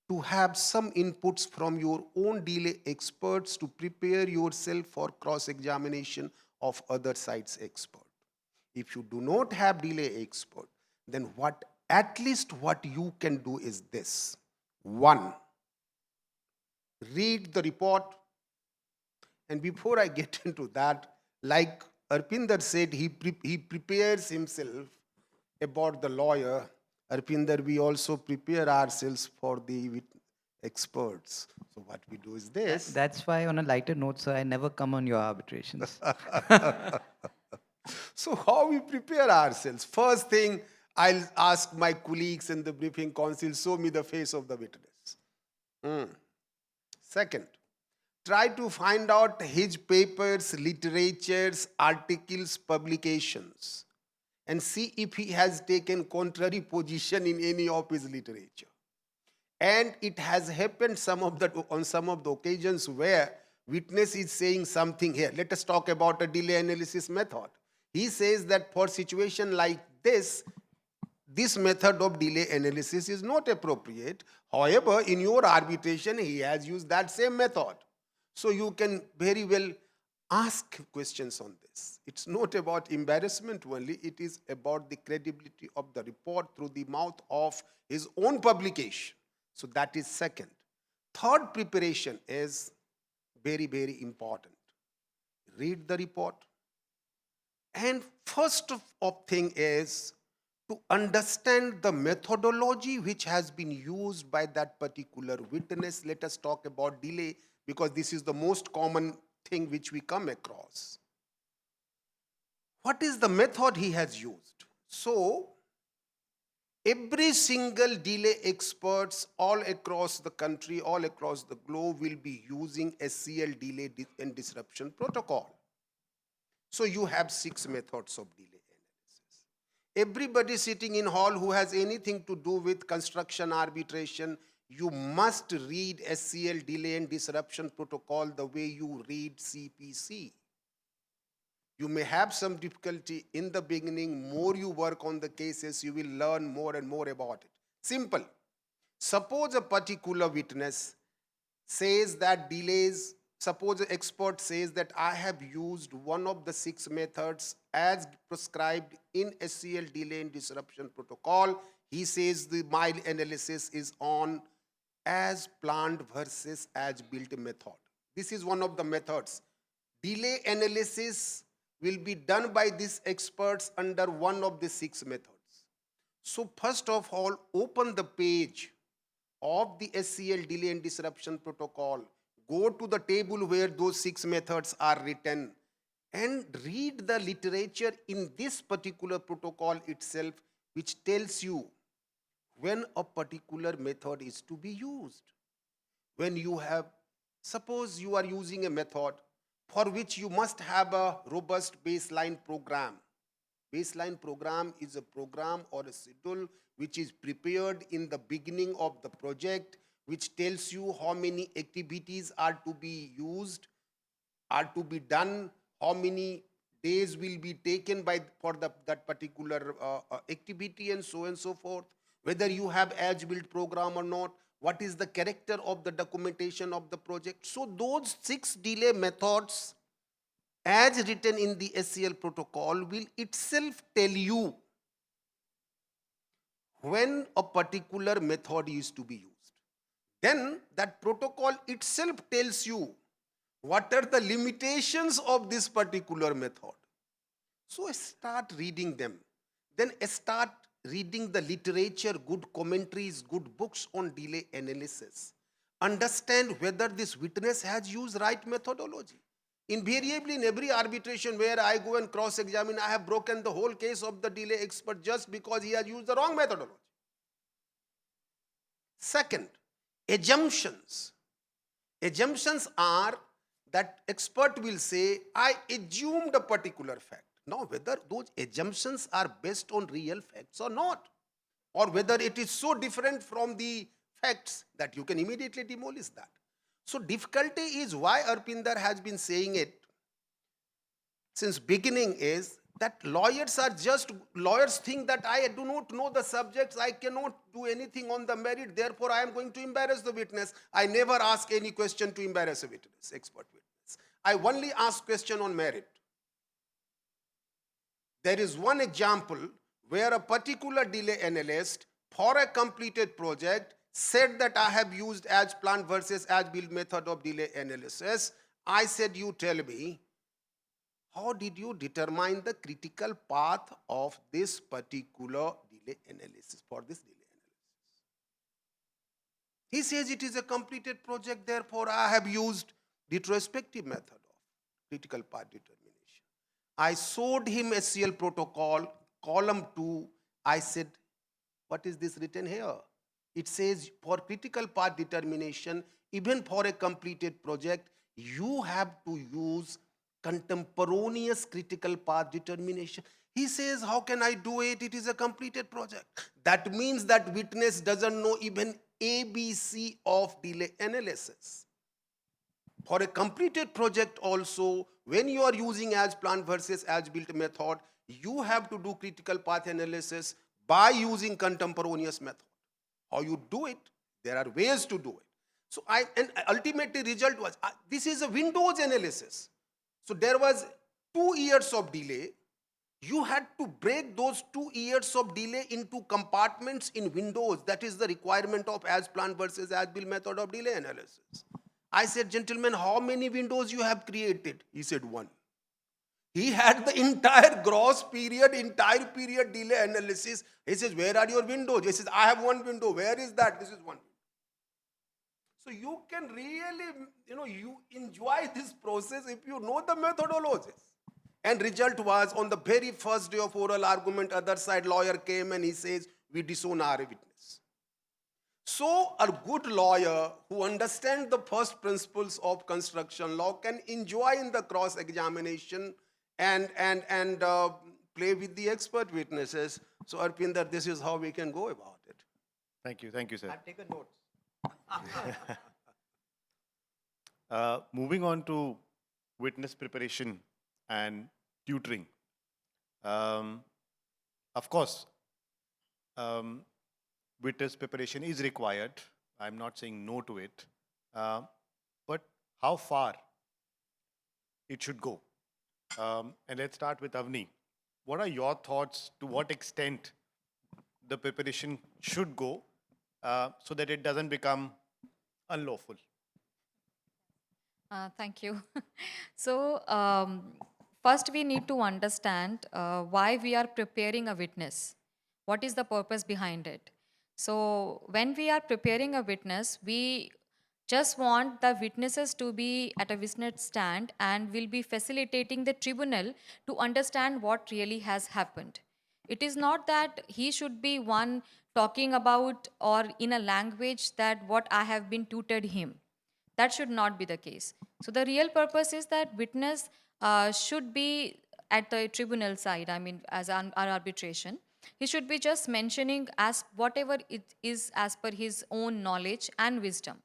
Speaker 3: to have some inputs from your own delay experts to prepare yourself for cross-examination of other side's expert. If you do not have delay expert, then at least what you can do is this. 1, read the report. And before I get into that, like Arpinder said, he prepares himself about the lawyer. Arpinder, we also prepare ourselves for the experts. So what we do is this.
Speaker 4: That's why, on a lighter note, sir, I never come on your arbitrations.
Speaker 3: So how we prepare ourselves? First thing, I'll ask my colleagues in the briefing council, show me the face of the witness. Second, try to find out his papers, literatures, articles, publications, and see if he has taken contrary position in any of his literature. And it has happened on some of the occasions where witness is saying something here. Let us talk about a delay analysis method. He says that for situation like this method of delay analysis is not appropriate. However, in your arbitration, he has used that same method. So you can very well ask questions on this. It's not about embarrassment only, it is about the credibility of the report through the mouth of his own publication. So that is second. Third preparation is very, very important. Read the report. And first of thing is to understand the methodology which has been used by that particular witness. Let us talk about delay because this is the most common thing which we come across. What is the method he has used? So, every single delay experts all across the country, all across the globe will be using SCL delay and disruption protocol. So you have 6 methods of delay analysis. Everybody sitting in hall who has anything to do with construction arbitration, you must read SCL delay and disruption protocol the way you read CPC. You may have some difficulty in the beginning. More you work on the cases, you will learn more and more about it. Simple. Suppose a particular witness says that delays, suppose an expert says that I have used one of the 6 methods as prescribed in SCL delay and disruption protocol. He says my analysis is on as planned versus as built method. This is one of the methods. Delay analysis will be done by these experts under one of the 6 methods. So first of all, open the page of the SCL delay and disruption protocol. Go to the table where those 6 methods are written and read the literature in this particular protocol itself, which tells you when a particular method is to be used. When you have, suppose you are using a method for which you must have a robust baseline program. Baseline program is a program or a schedule which is prepared in the beginning of the project, which tells you how many activities are to be used, are to be done, how many days will be taken for that particular activity, and so forth. Whether you have as-built program or not, what is the character of the documentation of the project. So those 6 delay methods as written in the SCL protocol will itself tell you when a particular method is to be used. Then that protocol itself tells you what are the limitations of this particular method. So start reading them. Then start reading the literature, good commentaries, good books on delay analysis. Understand whether this witness has used right methodology. Invariably, in every arbitration where I go and cross-examine, I have broken the whole case of the delay expert just because he has used the wrong methodology. Second, assumptions. Assumptions are that expert will say, I assumed a particular fact. Now, whether those assumptions are based on real facts or not, or whether it is so different from the facts that you can immediately demolish that. So difficulty is why Arpinder has been saying it since beginning is that lawyers think that I do not know the subjects, I cannot do anything on the merit, therefore I am going to embarrass the witness. I never ask any question to embarrass a witness, expert witness. I only ask question on merit. There is one example where a particular delay analyst for a completed project said that I have used as planned versus as built method of delay analysis. I said, you tell me, how did you determine the critical path of this particular delay analysis, for this delay analysis? He says it is a completed project, therefore I have used retrospective method of critical path determination. I showed him SCL protocol, column 2. I said, what is this written here? It says for critical path determination, even for a completed project, you have to use contemporaneous critical path determination. He says, how can I do it? It is a completed project. That means that witness doesn't know even ABC of delay analysis. For a completed project also, when you are using as planned versus as built method, you have to do critical path analysis by using contemporaneous method. How you do it, there are ways to do it. So and ultimately result was, this is a Windows analysis. So there was 2 years of delay. You had to break those 2 years of delay into compartments in Windows. That is the requirement of as planned versus as built method of delay analysis. I said, gentlemen, how many windows you have created? He said, 1. He had the entire entire period delay analysis. He says, where are your windows? He says, I have 1 window. Where is that? This is 1. So you can really, you enjoy this process if you know the methodologies. And result was, on the very first day of oral argument, other side lawyer came and he says, we disown our witness. So a good lawyer who understands the first principles of construction law can enjoy in the cross-examination and play with the expert witnesses. So Arpinder, this is how we can go about it.
Speaker 2: Thank you, sir.
Speaker 4: I've taken notes.
Speaker 2: Moving on to witness preparation and tutoring. Of course, witness preparation is required. I'm not saying no to it. But how far it should go? And let's start with Avni. What are your thoughts to what extent the preparation should go so that it doesn't become unlawful?
Speaker 5: Thank you. So, first we need to understand why we are preparing a witness. What is the purpose behind it? So, when we are preparing a witness, we just want the witnesses to be at a witness stand and will be facilitating the tribunal to understand what really has happened. It is not that he should be one talking about or in a language that what I have been tutored him. That should not be the case. So the real purpose is that witness should be at the tribunal side, I mean, as our arbitration. He should be just mentioning as whatever it is as per his own knowledge and wisdom.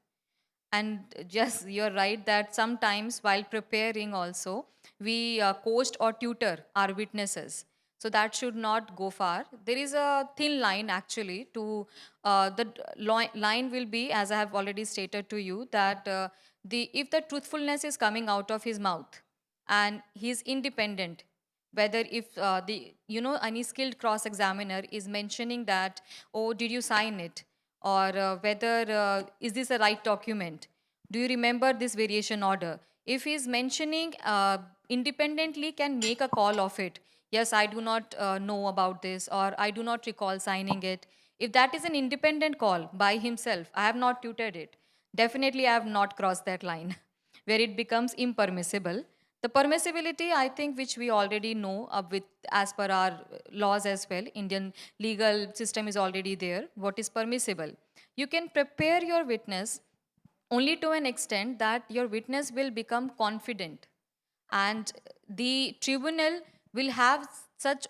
Speaker 5: And just you're right that sometimes while preparing also, we coach or tutor our witnesses. So that should not go far. There is a thin line actually to line will be, as I have already stated to you, that if the truthfulness is coming out of his mouth and he's independent, whether if any skilled cross examiner is mentioning that, oh, did you sign it, or whether is this a right document, do you remember this variation order, if he is mentioning independently can make a call of it, yes, I do not know about this, or I do not recall signing it. If that is an independent call by himself, I have not tutored it, definitely I have not crossed that line where it becomes impermissible. The permissibility, I think, which we already know with as per our laws as well, Indian legal system is already there. What is permissible? You can prepare your witness only to an extent that your witness will become confident, and the tribunal will have such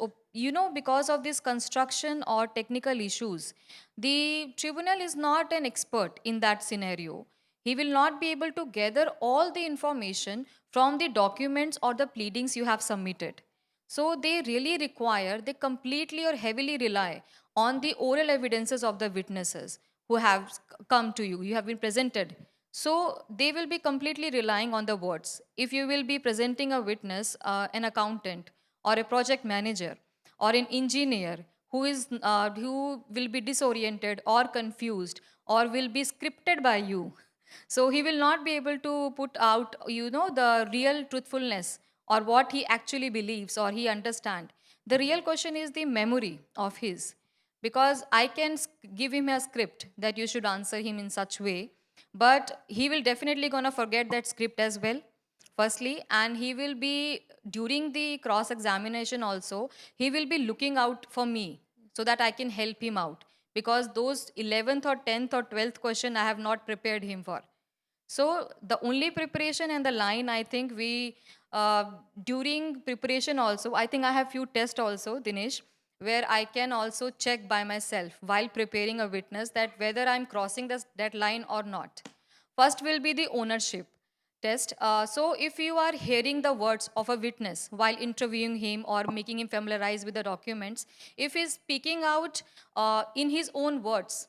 Speaker 5: because of this construction or technical issues, the tribunal is not an expert in that scenario. He will not be able to gather all the information from the documents or the pleadings you have submitted. So they really require, they completely or heavily rely on the oral evidences of the witnesses who have come to you, you have been presented. So they will be completely relying on the words. If you will be presenting a witness, an accountant or a project manager or an engineer who will be disoriented or confused or will be scripted by you, so he will not be able to put out the real truthfulness or what he actually believes or he understand. The real question is the memory of his, because I can give him a script that you should answer him in such way, but he will definitely gonna forget that script as well, firstly, and he will be during the cross examination also, he will be looking out for me so that I can help him out, because those 11th or 10th or 12th question I have not prepared him for. So the only preparation and the line, I think during preparation also, I think I have few tests also, Dinesh, where I can also check by myself while preparing a witness that whether I'm crossing that line or not. First will be the ownership test. So if you are hearing the words of a witness while interviewing him or making him familiarize with the documents, if he's speaking out in his own words,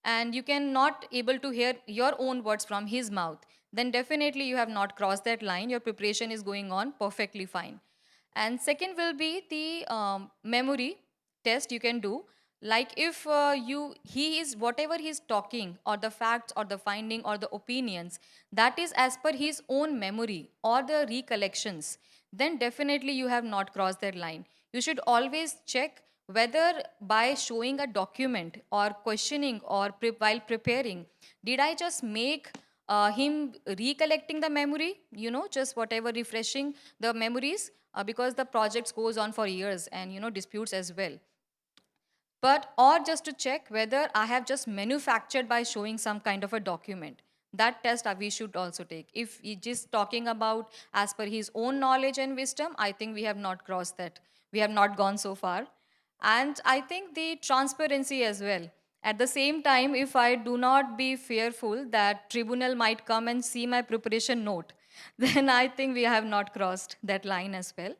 Speaker 5: and you can not able to hear your own words from his mouth, then definitely you have not crossed that line. Your preparation is going on perfectly fine. And second will be the memory test you can do. Like if he is whatever he's talking or the facts or the finding or the opinions, that is as per his own memory or the recollections, then definitely you have not crossed that line. You should always check whether by showing a document or questioning or while preparing, did I just make him recollecting the memory, just whatever refreshing the memories, because the projects goes on for years and disputes as well. But or just to check whether I have just manufactured by showing some kind of a document. That test we should also take. If he just talking about as per his own knowledge and wisdom, I think we have not crossed that. We have not gone so far. And I think the transparency as well. At the same time, if I do not be fearful that tribunal might come and see my preparation note, then I think we have not crossed that line as well.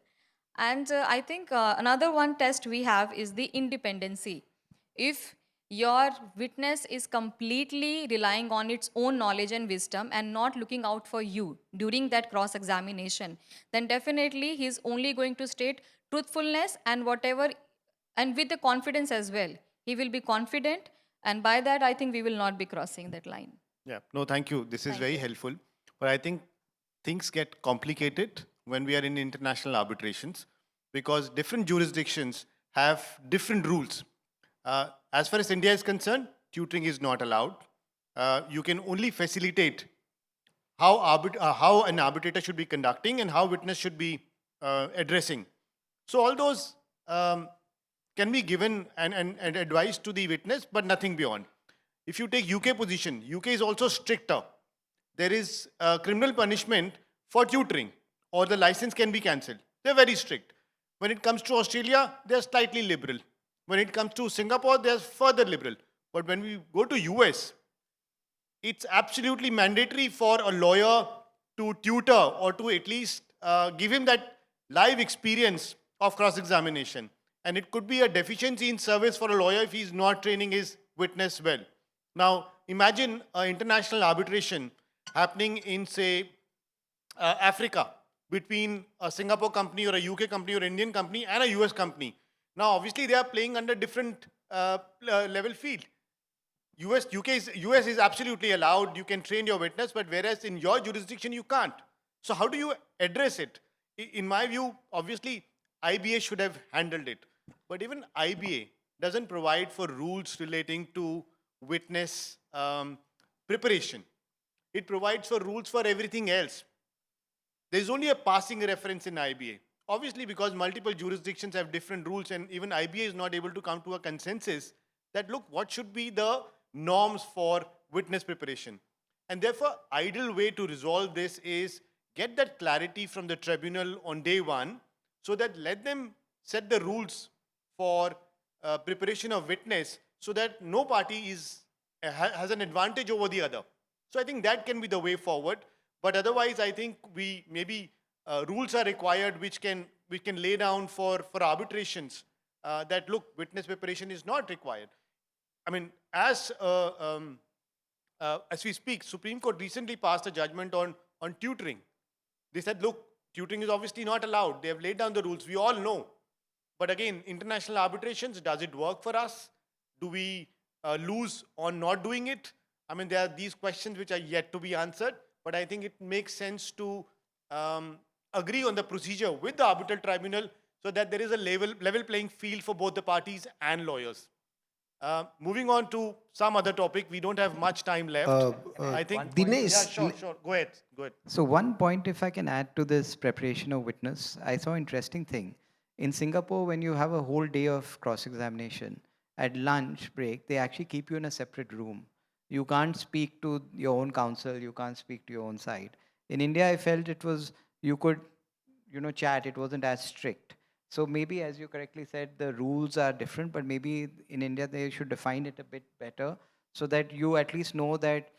Speaker 5: And I think another one test we have is the independency. If your witness is completely relying on its own knowledge and wisdom and not looking out for you during that cross examination, then definitely he's only going to state truthfulness and whatever, and with the confidence as well. He will be confident, and by that, I think we will not be crossing that line.
Speaker 2: Yeah, no, thank you. This is
Speaker 5: Thank
Speaker 2: very
Speaker 5: you.
Speaker 2: helpful. But I think things get complicated when we are in international arbitrations because different jurisdictions have different rules. As far as India is concerned, tutoring is not allowed. You can only facilitate how an arbitrator should be conducting and how witness should be addressing. So all those can be given and advised to the witness, but nothing beyond. If you take UK position, UK is also stricter. There is criminal punishment for tutoring, or the license can be cancelled. They're very strict. When it comes to Australia, they're slightly liberal. When it comes to Singapore, they're further liberal. But when we go to US, it's absolutely mandatory for a lawyer to tutor or to at least give him that live experience of cross-examination. And it could be a deficiency in service for a lawyer if he's not training his witness well. Now, imagine an international arbitration happening in, say, Africa between a Singapore company or a UK company or Indian company and a US company. Now, obviously, they are playing under different level field. US is absolutely allowed. You can train your witness, but whereas in your jurisdiction you can't. So how do you address it? In my view, obviously, IBA should have handled it. But even IBA doesn't provide for rules relating to witness preparation. It provides for rules for everything else. There's only a passing reference in IBA. Obviously, because multiple jurisdictions have different rules and even IBA is not able to come to a consensus that, look, what should be the norms for witness preparation? And therefore, ideal way to resolve this is get that clarity from the tribunal on day one so that let them set the rules for preparation of witness so that no party has an advantage over the other. So I think that can be the way forward. But otherwise, I think rules are required which can lay down for arbitrations that, look, witness preparation is not required. I mean, as we speak, Supreme Court recently passed a judgment on tutoring. They said, look, tutoring is obviously not allowed. They have laid down the rules. We all know. But again, international arbitrations, does it work for us? Do we lose on not doing it? I mean, there are these questions which are yet to be answered. But I think it makes sense to agree on the procedure with the arbitral tribunal so that there is a level playing field for both the parties and lawyers. Moving on to some other topic, we don't have much time left. I think
Speaker 3: Dinesh,
Speaker 2: Yeah, sure. Go ahead.
Speaker 4: So one point, if I can add to this preparation of witness, I saw interesting thing. In Singapore, when you have a whole day of cross-examination, at lunch break, they actually keep you in a separate room. You can't speak to your own counsel, you can't speak to your own side. In India, I felt it was, you could, chat, it wasn't as strict. So maybe, as you correctly said, the rules are different, but maybe in India, they should define it a bit better so that you at least know that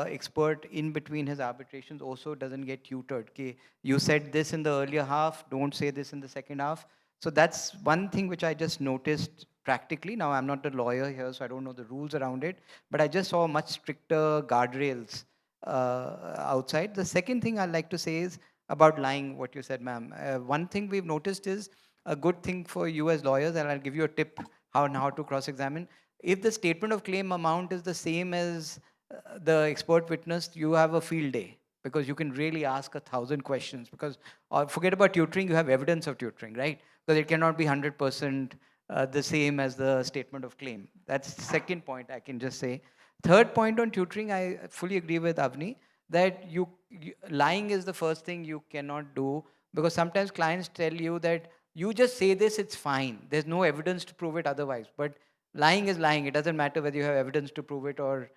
Speaker 4: expert in between his arbitrations also doesn't get tutored. Okay, you said this in the earlier half, don't say this in the second half. So that's one thing which I just noticed practically. Now, I'm not a lawyer here, so I don't know the rules around it, but I just saw much stricter guardrails outside. The second thing I'd like to say is about lying, what you said, ma'am. One thing we've noticed is a good thing for you as lawyers, and I'll give you a tip how to cross examine. If the statement of claim amount is the same as the expert witness, you have a field day because you can really ask 1,000 questions. Because forget about tutoring, you have evidence of tutoring, right? Because it cannot be 100% the same as the statement of claim. That's the second point I can just say. Third point on tutoring, I fully agree with Avni that lying is the first thing you cannot do, because sometimes clients tell you that you just say this, it's fine. There's no evidence to prove it otherwise. But lying is lying. It doesn't matter whether you have evidence to prove it or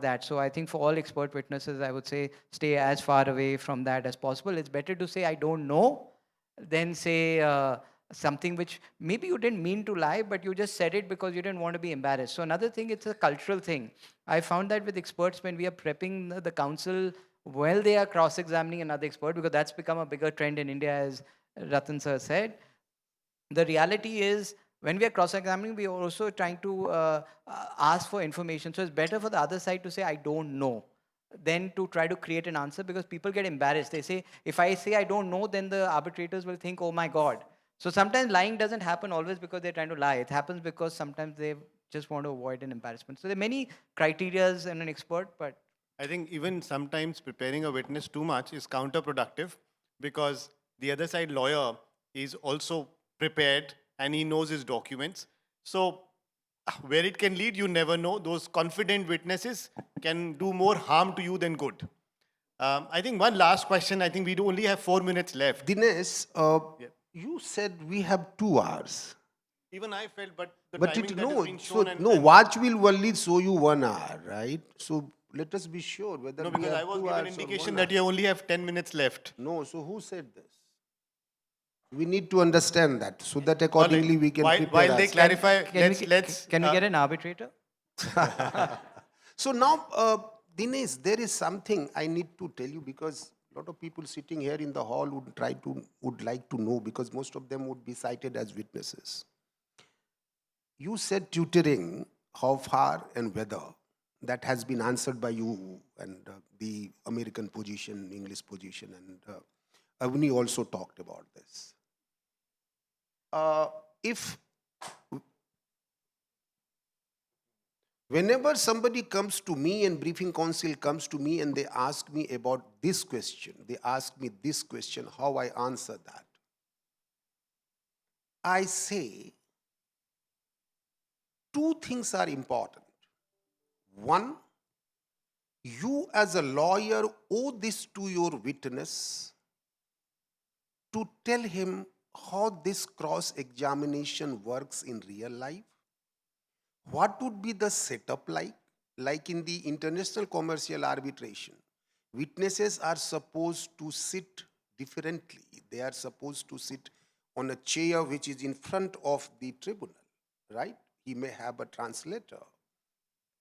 Speaker 4: that. So I think for all expert witnesses, I would say stay as far away from that as possible. It's better to say I don't know than say something which maybe you didn't mean to lie, but you just said it because you didn't want to be embarrassed. So another thing, it's a cultural thing. I found that with experts, when we are prepping the counsel, while they are cross-examining another expert, because that's become a bigger trend in India, as Ratan sir said, the reality is when we are cross-examining, we are also trying to ask for information. So it's better for the other side to say, I don't know, than to try to create an answer, because people get embarrassed. They say, if I say I don't know, then the arbitrators will think, oh my God. So sometimes lying doesn't happen always because they're trying to lie. It happens because sometimes they just want to avoid an embarrassment. So there are many criterias in an expert, but
Speaker 2: I think even sometimes preparing a witness too much is counterproductive because the other side lawyer is also prepared and he knows his documents. So, where it can lead, you never know. Those confident witnesses can do more harm to you than good. I think one last question. I think we do only have 4 minutes left.
Speaker 3: Dinesh,
Speaker 2: Yeah.
Speaker 3: you said we have 2 hours.
Speaker 2: Even I felt, but the
Speaker 3: But
Speaker 2: timing
Speaker 3: it
Speaker 2: that is
Speaker 3: no,
Speaker 2: being
Speaker 3: so
Speaker 2: shown and,
Speaker 3: no, watch will only show you 1 hour, right? So let us be sure whether
Speaker 2: no,
Speaker 3: we
Speaker 2: because I
Speaker 3: have
Speaker 2: was
Speaker 3: two
Speaker 2: given
Speaker 3: hours or
Speaker 2: indication
Speaker 3: 1 hour.
Speaker 2: that you only have 10 minutes left.
Speaker 3: No, so who said this? We need to understand that so that
Speaker 2: All right.
Speaker 3: accordingly we can prepare
Speaker 2: While they
Speaker 3: ourselves.
Speaker 2: clarify,
Speaker 4: can we get an arbitrator?
Speaker 3: So now, Dinesh, there is something I need to tell you because a lot of people sitting here in the hall would like to know because most of them would be cited as witnesses. You said tutoring, how far and whether. That has been answered by you and the American position, English position, and Avni also talked about this. If whenever somebody comes to me and briefing counsel comes to me and they ask me about this question, they ask me this question, how I answer that. I say two things are important. One, you as a lawyer owe this to your witness to tell him how this cross-examination works in real life. What would be the setup like? Like in the international commercial arbitration, witnesses are supposed to sit differently. They are supposed to sit on a chair which is in front of the tribunal, right? He may have a translator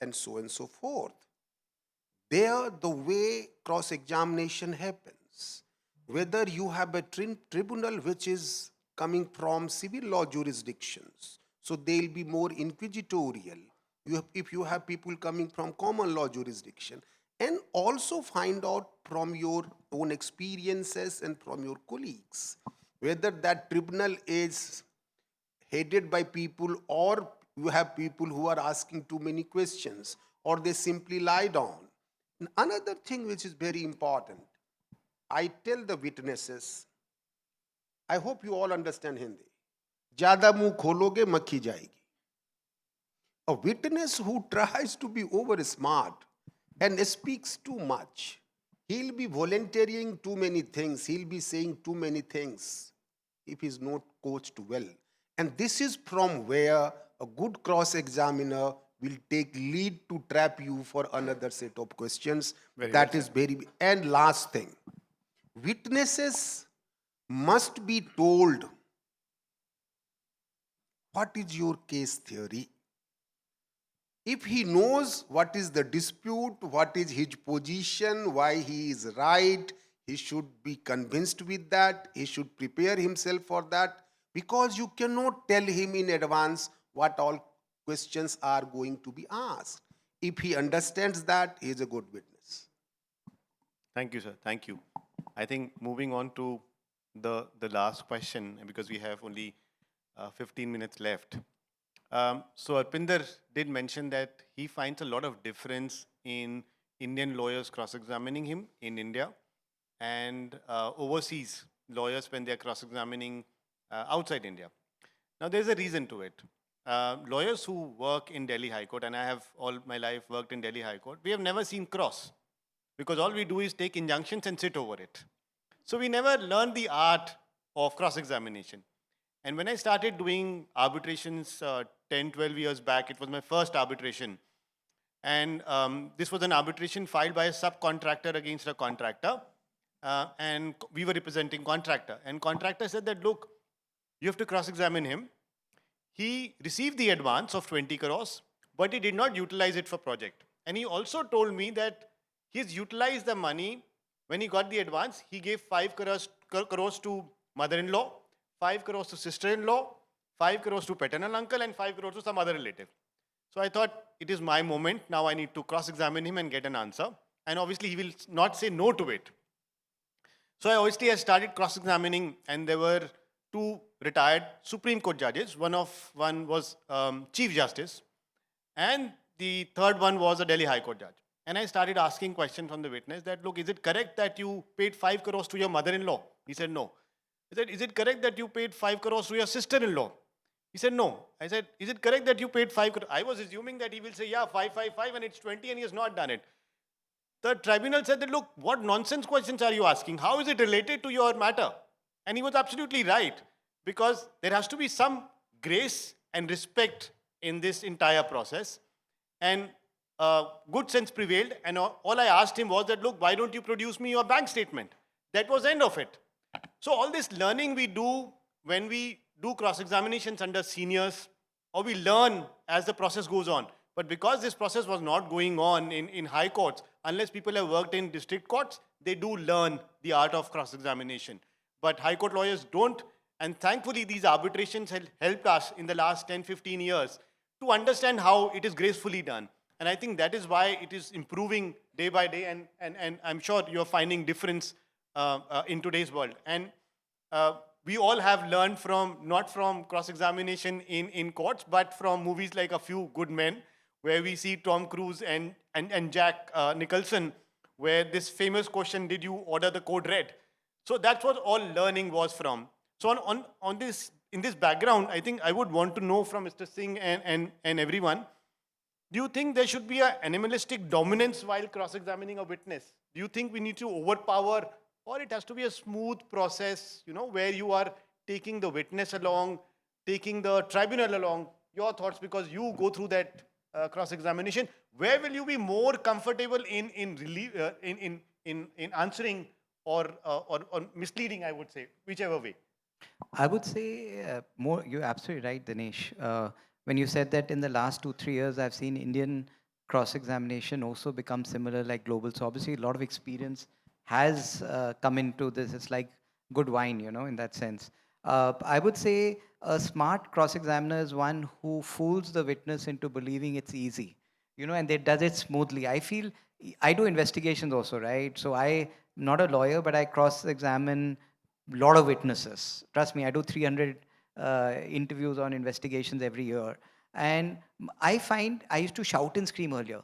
Speaker 3: and so forth. There, the way cross-examination happens, whether you have a tribunal which is coming from civil law jurisdictions, so they'll be more inquisitorial. If you have people coming from common law jurisdiction, and also find out from your own experiences and from your colleagues, whether that tribunal is headed by people or you have people who are asking too many questions or they simply lie down. Another thing which is very important, I tell the witnesses, I hope you all understand Hindi. Jada muh khologe makhi jayegi. A witness who tries to be over smart and speaks too much, he'll be volunteering too many things, he'll be saying too many things if he's not coached well. And this is from where A good cross-examiner will take lead to trap you for another set of questions.
Speaker 2: Very well
Speaker 3: That is very, and last thing, witnesses must be told what is your case theory. If he knows what is the dispute, what is his position, why he is right, he should be convinced with that. He should prepare himself for that, because you cannot tell him in advance what all questions are going to be asked. If he understands that, he is a good witness.
Speaker 2: Thank you, sir. Thank you. I think moving on to the last question, because we have only 15 minutes left. So Arpinder did mention that he finds a lot of difference in Indian lawyers cross-examining him in India and overseas lawyers when they're cross-examining outside India. Now, there's a reason to it. Lawyers who work in Delhi High Court, and I have all my life worked in Delhi High Court, we have never seen cross, because all we do is take injunctions and sit over it. So we never learned the art of cross-examination. And when I started doing arbitrations 10, 12 years back, it was my first arbitration. And this was an arbitration filed by a subcontractor against a contractor. And we were representing contractor. And contractor said that, look, you have to cross-examine him. He received the advance of 20 crores, but he did not utilize it for project. And he also told me that he's utilized the money. When he got the advance, he gave 5 crores to mother-in-law, 5 crores to sister-in-law, 5 crores to paternal uncle, and 5 crores to some other relative. So I thought, it is my moment. Now I need to cross-examine him and get an answer. And obviously, he will not say no to it. So I started cross-examining, and there were 2 retired Supreme Court judges. One was Chief Justice, and the third one was a Delhi High Court judge. And I started asking questions from the witness that, look, is it correct that you paid 5 crores to your mother-in-law? He said, no. I said, is it correct that you paid 5 crores to your sister-in-law? He said, no. I said, is it correct that you paid 5 crores? I was assuming that he will say, yeah, 5, 5, 5, and it's 20, and he has not done it. The tribunal said that, look, what nonsense questions are you asking? How is it related to your matter? And he was absolutely right, because there has to be some grace and respect in this entire process. And good sense prevailed, and all I asked him was that, look, why don't you produce me your bank statement? That was the end of it. So all this learning we do when we do cross-examinations under seniors, or we learn as the process goes on. But because this process was not going on in high courts, unless people have worked in district courts, they do learn the art of cross-examination. But high court lawyers don't, and thankfully these arbitrations have helped us in the last 10, 15 years to understand how it is gracefully done. And I think that is why it is improving day by day, and I'm sure you're finding difference in today's world. And we all have learned not from cross-examination in courts, but from movies like A Few Good Men, where we see Tom Cruise and Jack Nicholson, where this famous question, did you order the code red? So that's what all learning was from. So in this background, I think I would want to know from Mr. Singh and everyone, do you think there should be an animalistic dominance while cross-examining a witness? Do you think we need to overpower, or it has to be a smooth process, where you are taking the witness along, taking the tribunal along? Your thoughts, because you go through that cross-examination. Where will you be more comfortable in answering or misleading, I would say, whichever way?
Speaker 4: I would say more, you're absolutely right, Dinesh. When you said that in the last 2-3 years, I've seen Indian cross-examination also become similar like global. So obviously a lot of experience has come into this. It's like good wine, in that sense. I would say a smart cross-examiner is one who fools the witness into believing it's easy, and they does it smoothly. I feel, I do investigations also, right? So I'm not a lawyer, but I cross-examine a lot of witnesses. Trust me, I do 300 interviews on investigations every year. And I find I used to shout and scream earlier,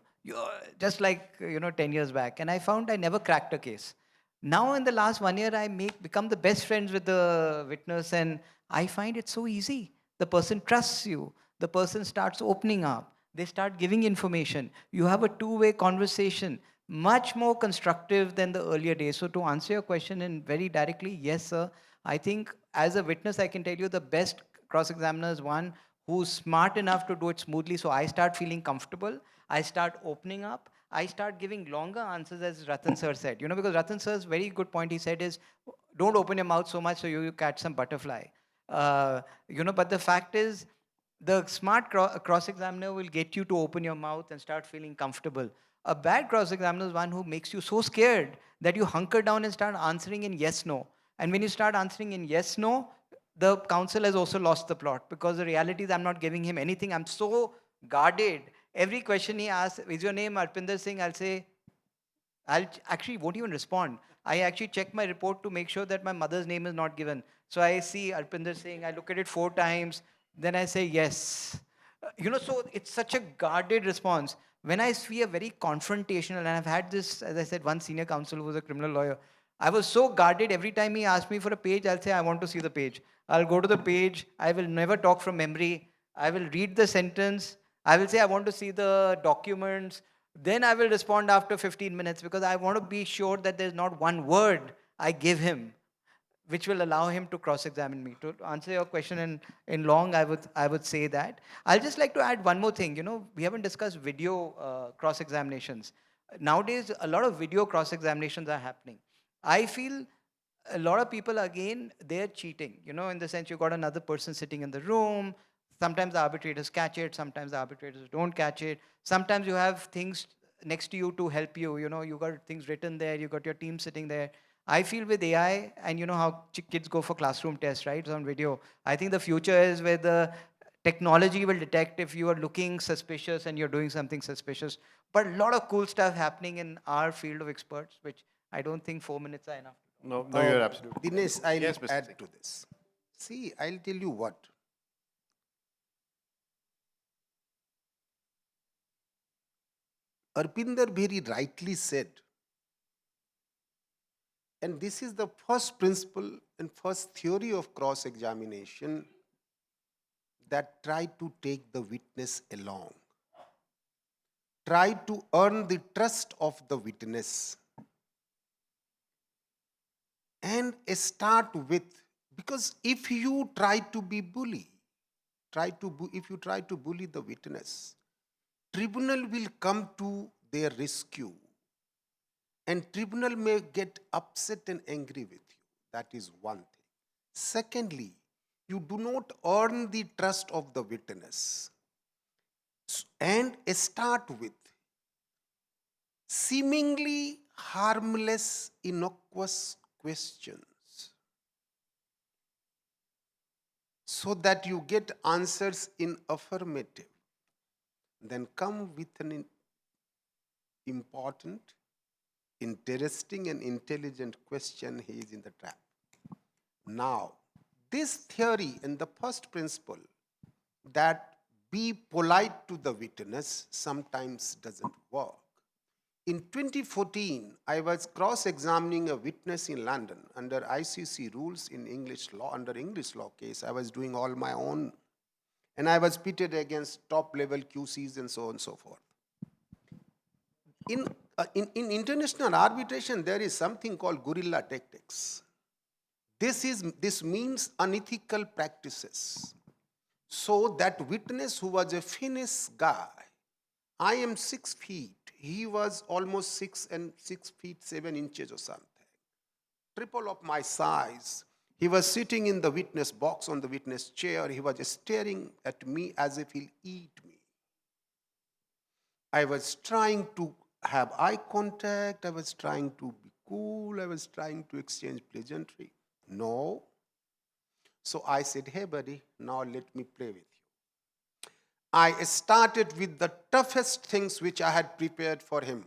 Speaker 4: just like 10 years back. And I found I never cracked a case. Now in the last 1 year, I become the best friends with the witness, and I find it so easy. The person trusts you. The person starts opening up. They start giving information. You have a two-way conversation, much more constructive than the earlier days. So to answer your question in very directly, yes, sir. I think as a witness, I can tell you the best cross-examiner is one who's smart enough to do it smoothly. So I start feeling comfortable. I start opening up. I start giving longer answers, as Ratan sir said. Because Ratan sir's very good point he said is, don't open your mouth so much so you catch some butterfly. But the fact is, the smart cross-examiner will get you to open your mouth and start feeling comfortable. A bad cross-examiner is one who makes you so scared that you hunker down and start answering in yes, no. And when you start answering in yes, no, the counsel has also lost the plot, because the reality is I'm not giving him anything. I'm so guarded. Every question he asks, is your name Arpinder Singh? I'll say, actually won't even respond. I actually check my report to make sure that my mother's name is not given. So I see Arpinder Singh, I look at it 4 times, then I say yes. So it's such a guarded response. When I see a very confrontational, and I've had this, as I said, one senior counsel who was a criminal lawyer, I was so guarded. Every time he asked me for a page, I'll say, I want to see the page. I'll go to the page. I will never talk from memory. I will read the sentence. I will say, I want to see the documents. Then I will respond after 15 minutes, because I want to be sure that there's not one word I give him which will allow him to cross-examine me. To answer your question in long, I would say that. I'll just like to add one more thing. We haven't discussed video cross-examinations. Nowadays, a lot of video cross-examinations are happening. I feel a lot of people, again, they're cheating, in the sense you got another person sitting in the room. Sometimes the arbitrators catch it, sometimes the arbitrators don't catch it. Sometimes you have things next to you to help you, you got things written there, you got your team sitting there. I feel with AI, and how kids go for classroom tests, right, on video, I think the future is where the technology will detect if you are looking suspicious and you're doing something suspicious. But a lot of cool stuff happening in our field of experts, which I don't think 4 minutes are enough.
Speaker 2: No, you're absolutely.
Speaker 3: Dinesh, I'll
Speaker 2: Yes, Mr.
Speaker 3: add
Speaker 2: Singh.
Speaker 3: to this. See, I'll tell you what. Arpinder very rightly said, and this is the first principle and first theory of cross-examination, that try to take the witness along. Try to earn the trust of the witness. And start with, because if you try to be bully, if you try to bully the witness, tribunal will come to their rescue, and tribunal may get upset and angry with you. That is one thing. Secondly, you do not earn the trust of the witness, and start with seemingly harmless, innocuous questions, so that you get answers in affirmative. Then come with an important, interesting, and intelligent question, he is in the trap. Now, this theory and the first principle, that be polite to the witness, sometimes doesn't work. In 2014, I was cross-examining a witness in London under ICC rules in English law, under English law case. I was doing all my own, and I was pitted against top-level QCs and so on and so forth. In international arbitration, there is something called guerrilla tactics. This means unethical practices. So that witness, who was a Finnish guy, I am 6 feet, he was almost 6 feet 7 inches or something, triple of my size. He was sitting in the witness box on the witness chair. He was staring at me as if he'll eat me. I was trying to have eye contact. I was trying to be cool. I was trying to exchange pleasantry. No. So I said, hey, buddy, now let me play with you. I started with the toughest things which I had prepared for him.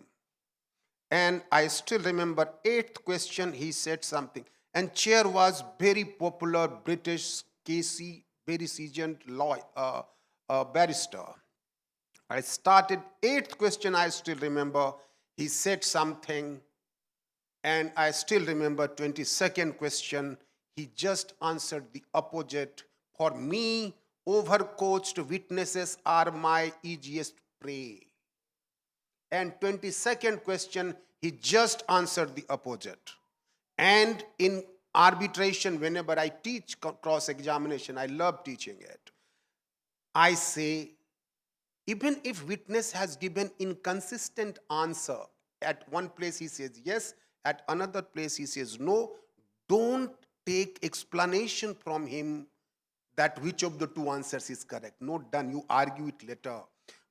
Speaker 3: And I still remember 8th question, he said something. And chair was very popular British Casey, very seasoned barrister. I started 8th question, I still remember. He said something, and I still remember 22nd question. He just answered the opposite. For me, overcoached witnesses are my easiest prey. And 22nd question, he just answered the opposite. And in arbitration, whenever I teach cross-examination, I love teaching it. I say, even if witness has given inconsistent answer, at one place he says yes, at another place he says no, don't take explanation from him that which of the two answers is correct. Not done, you argue it later.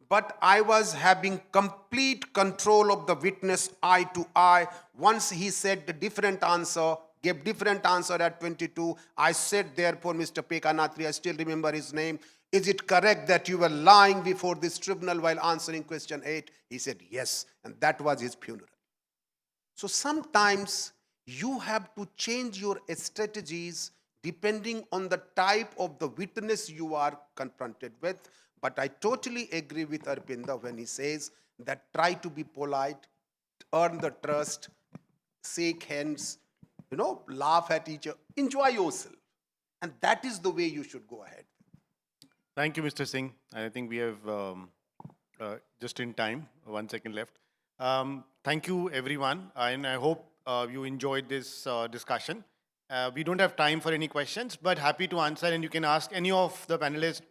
Speaker 3: But I was having complete control of the witness eye to eye. Once he said the different answer, gave different answer at 22, I said, therefore, Mr. Pekanatri, I still remember his name, is it correct that you were lying before this tribunal while answering question 8? He said, yes, and that was his funeral. So sometimes you have to change your strategies depending on the type of the witness you are confronted with. But I totally agree with Arpinder when he says that try to be polite, earn the trust, shake hands, laugh at each other, enjoy yourself. And that is the way you should go ahead.
Speaker 2: Thank you, Mr. Singh. I think we have just in time, 1 second left. Thank you, everyone. And I hope you enjoyed this discussion. We don't have time for any questions, but happy to answer. And you can ask any of the panelists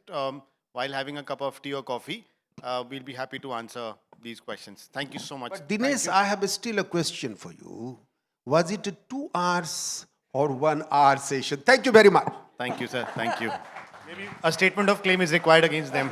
Speaker 2: while having a cup of tea or coffee. We'll be happy to answer these questions. Thank you so much.
Speaker 3: But Dinesh, I have still a question for you. Was it a 2 hours or 1 hour session? Thank you very much.
Speaker 2: Thank you, sir. Thank you. Maybe a statement of claim is required against them.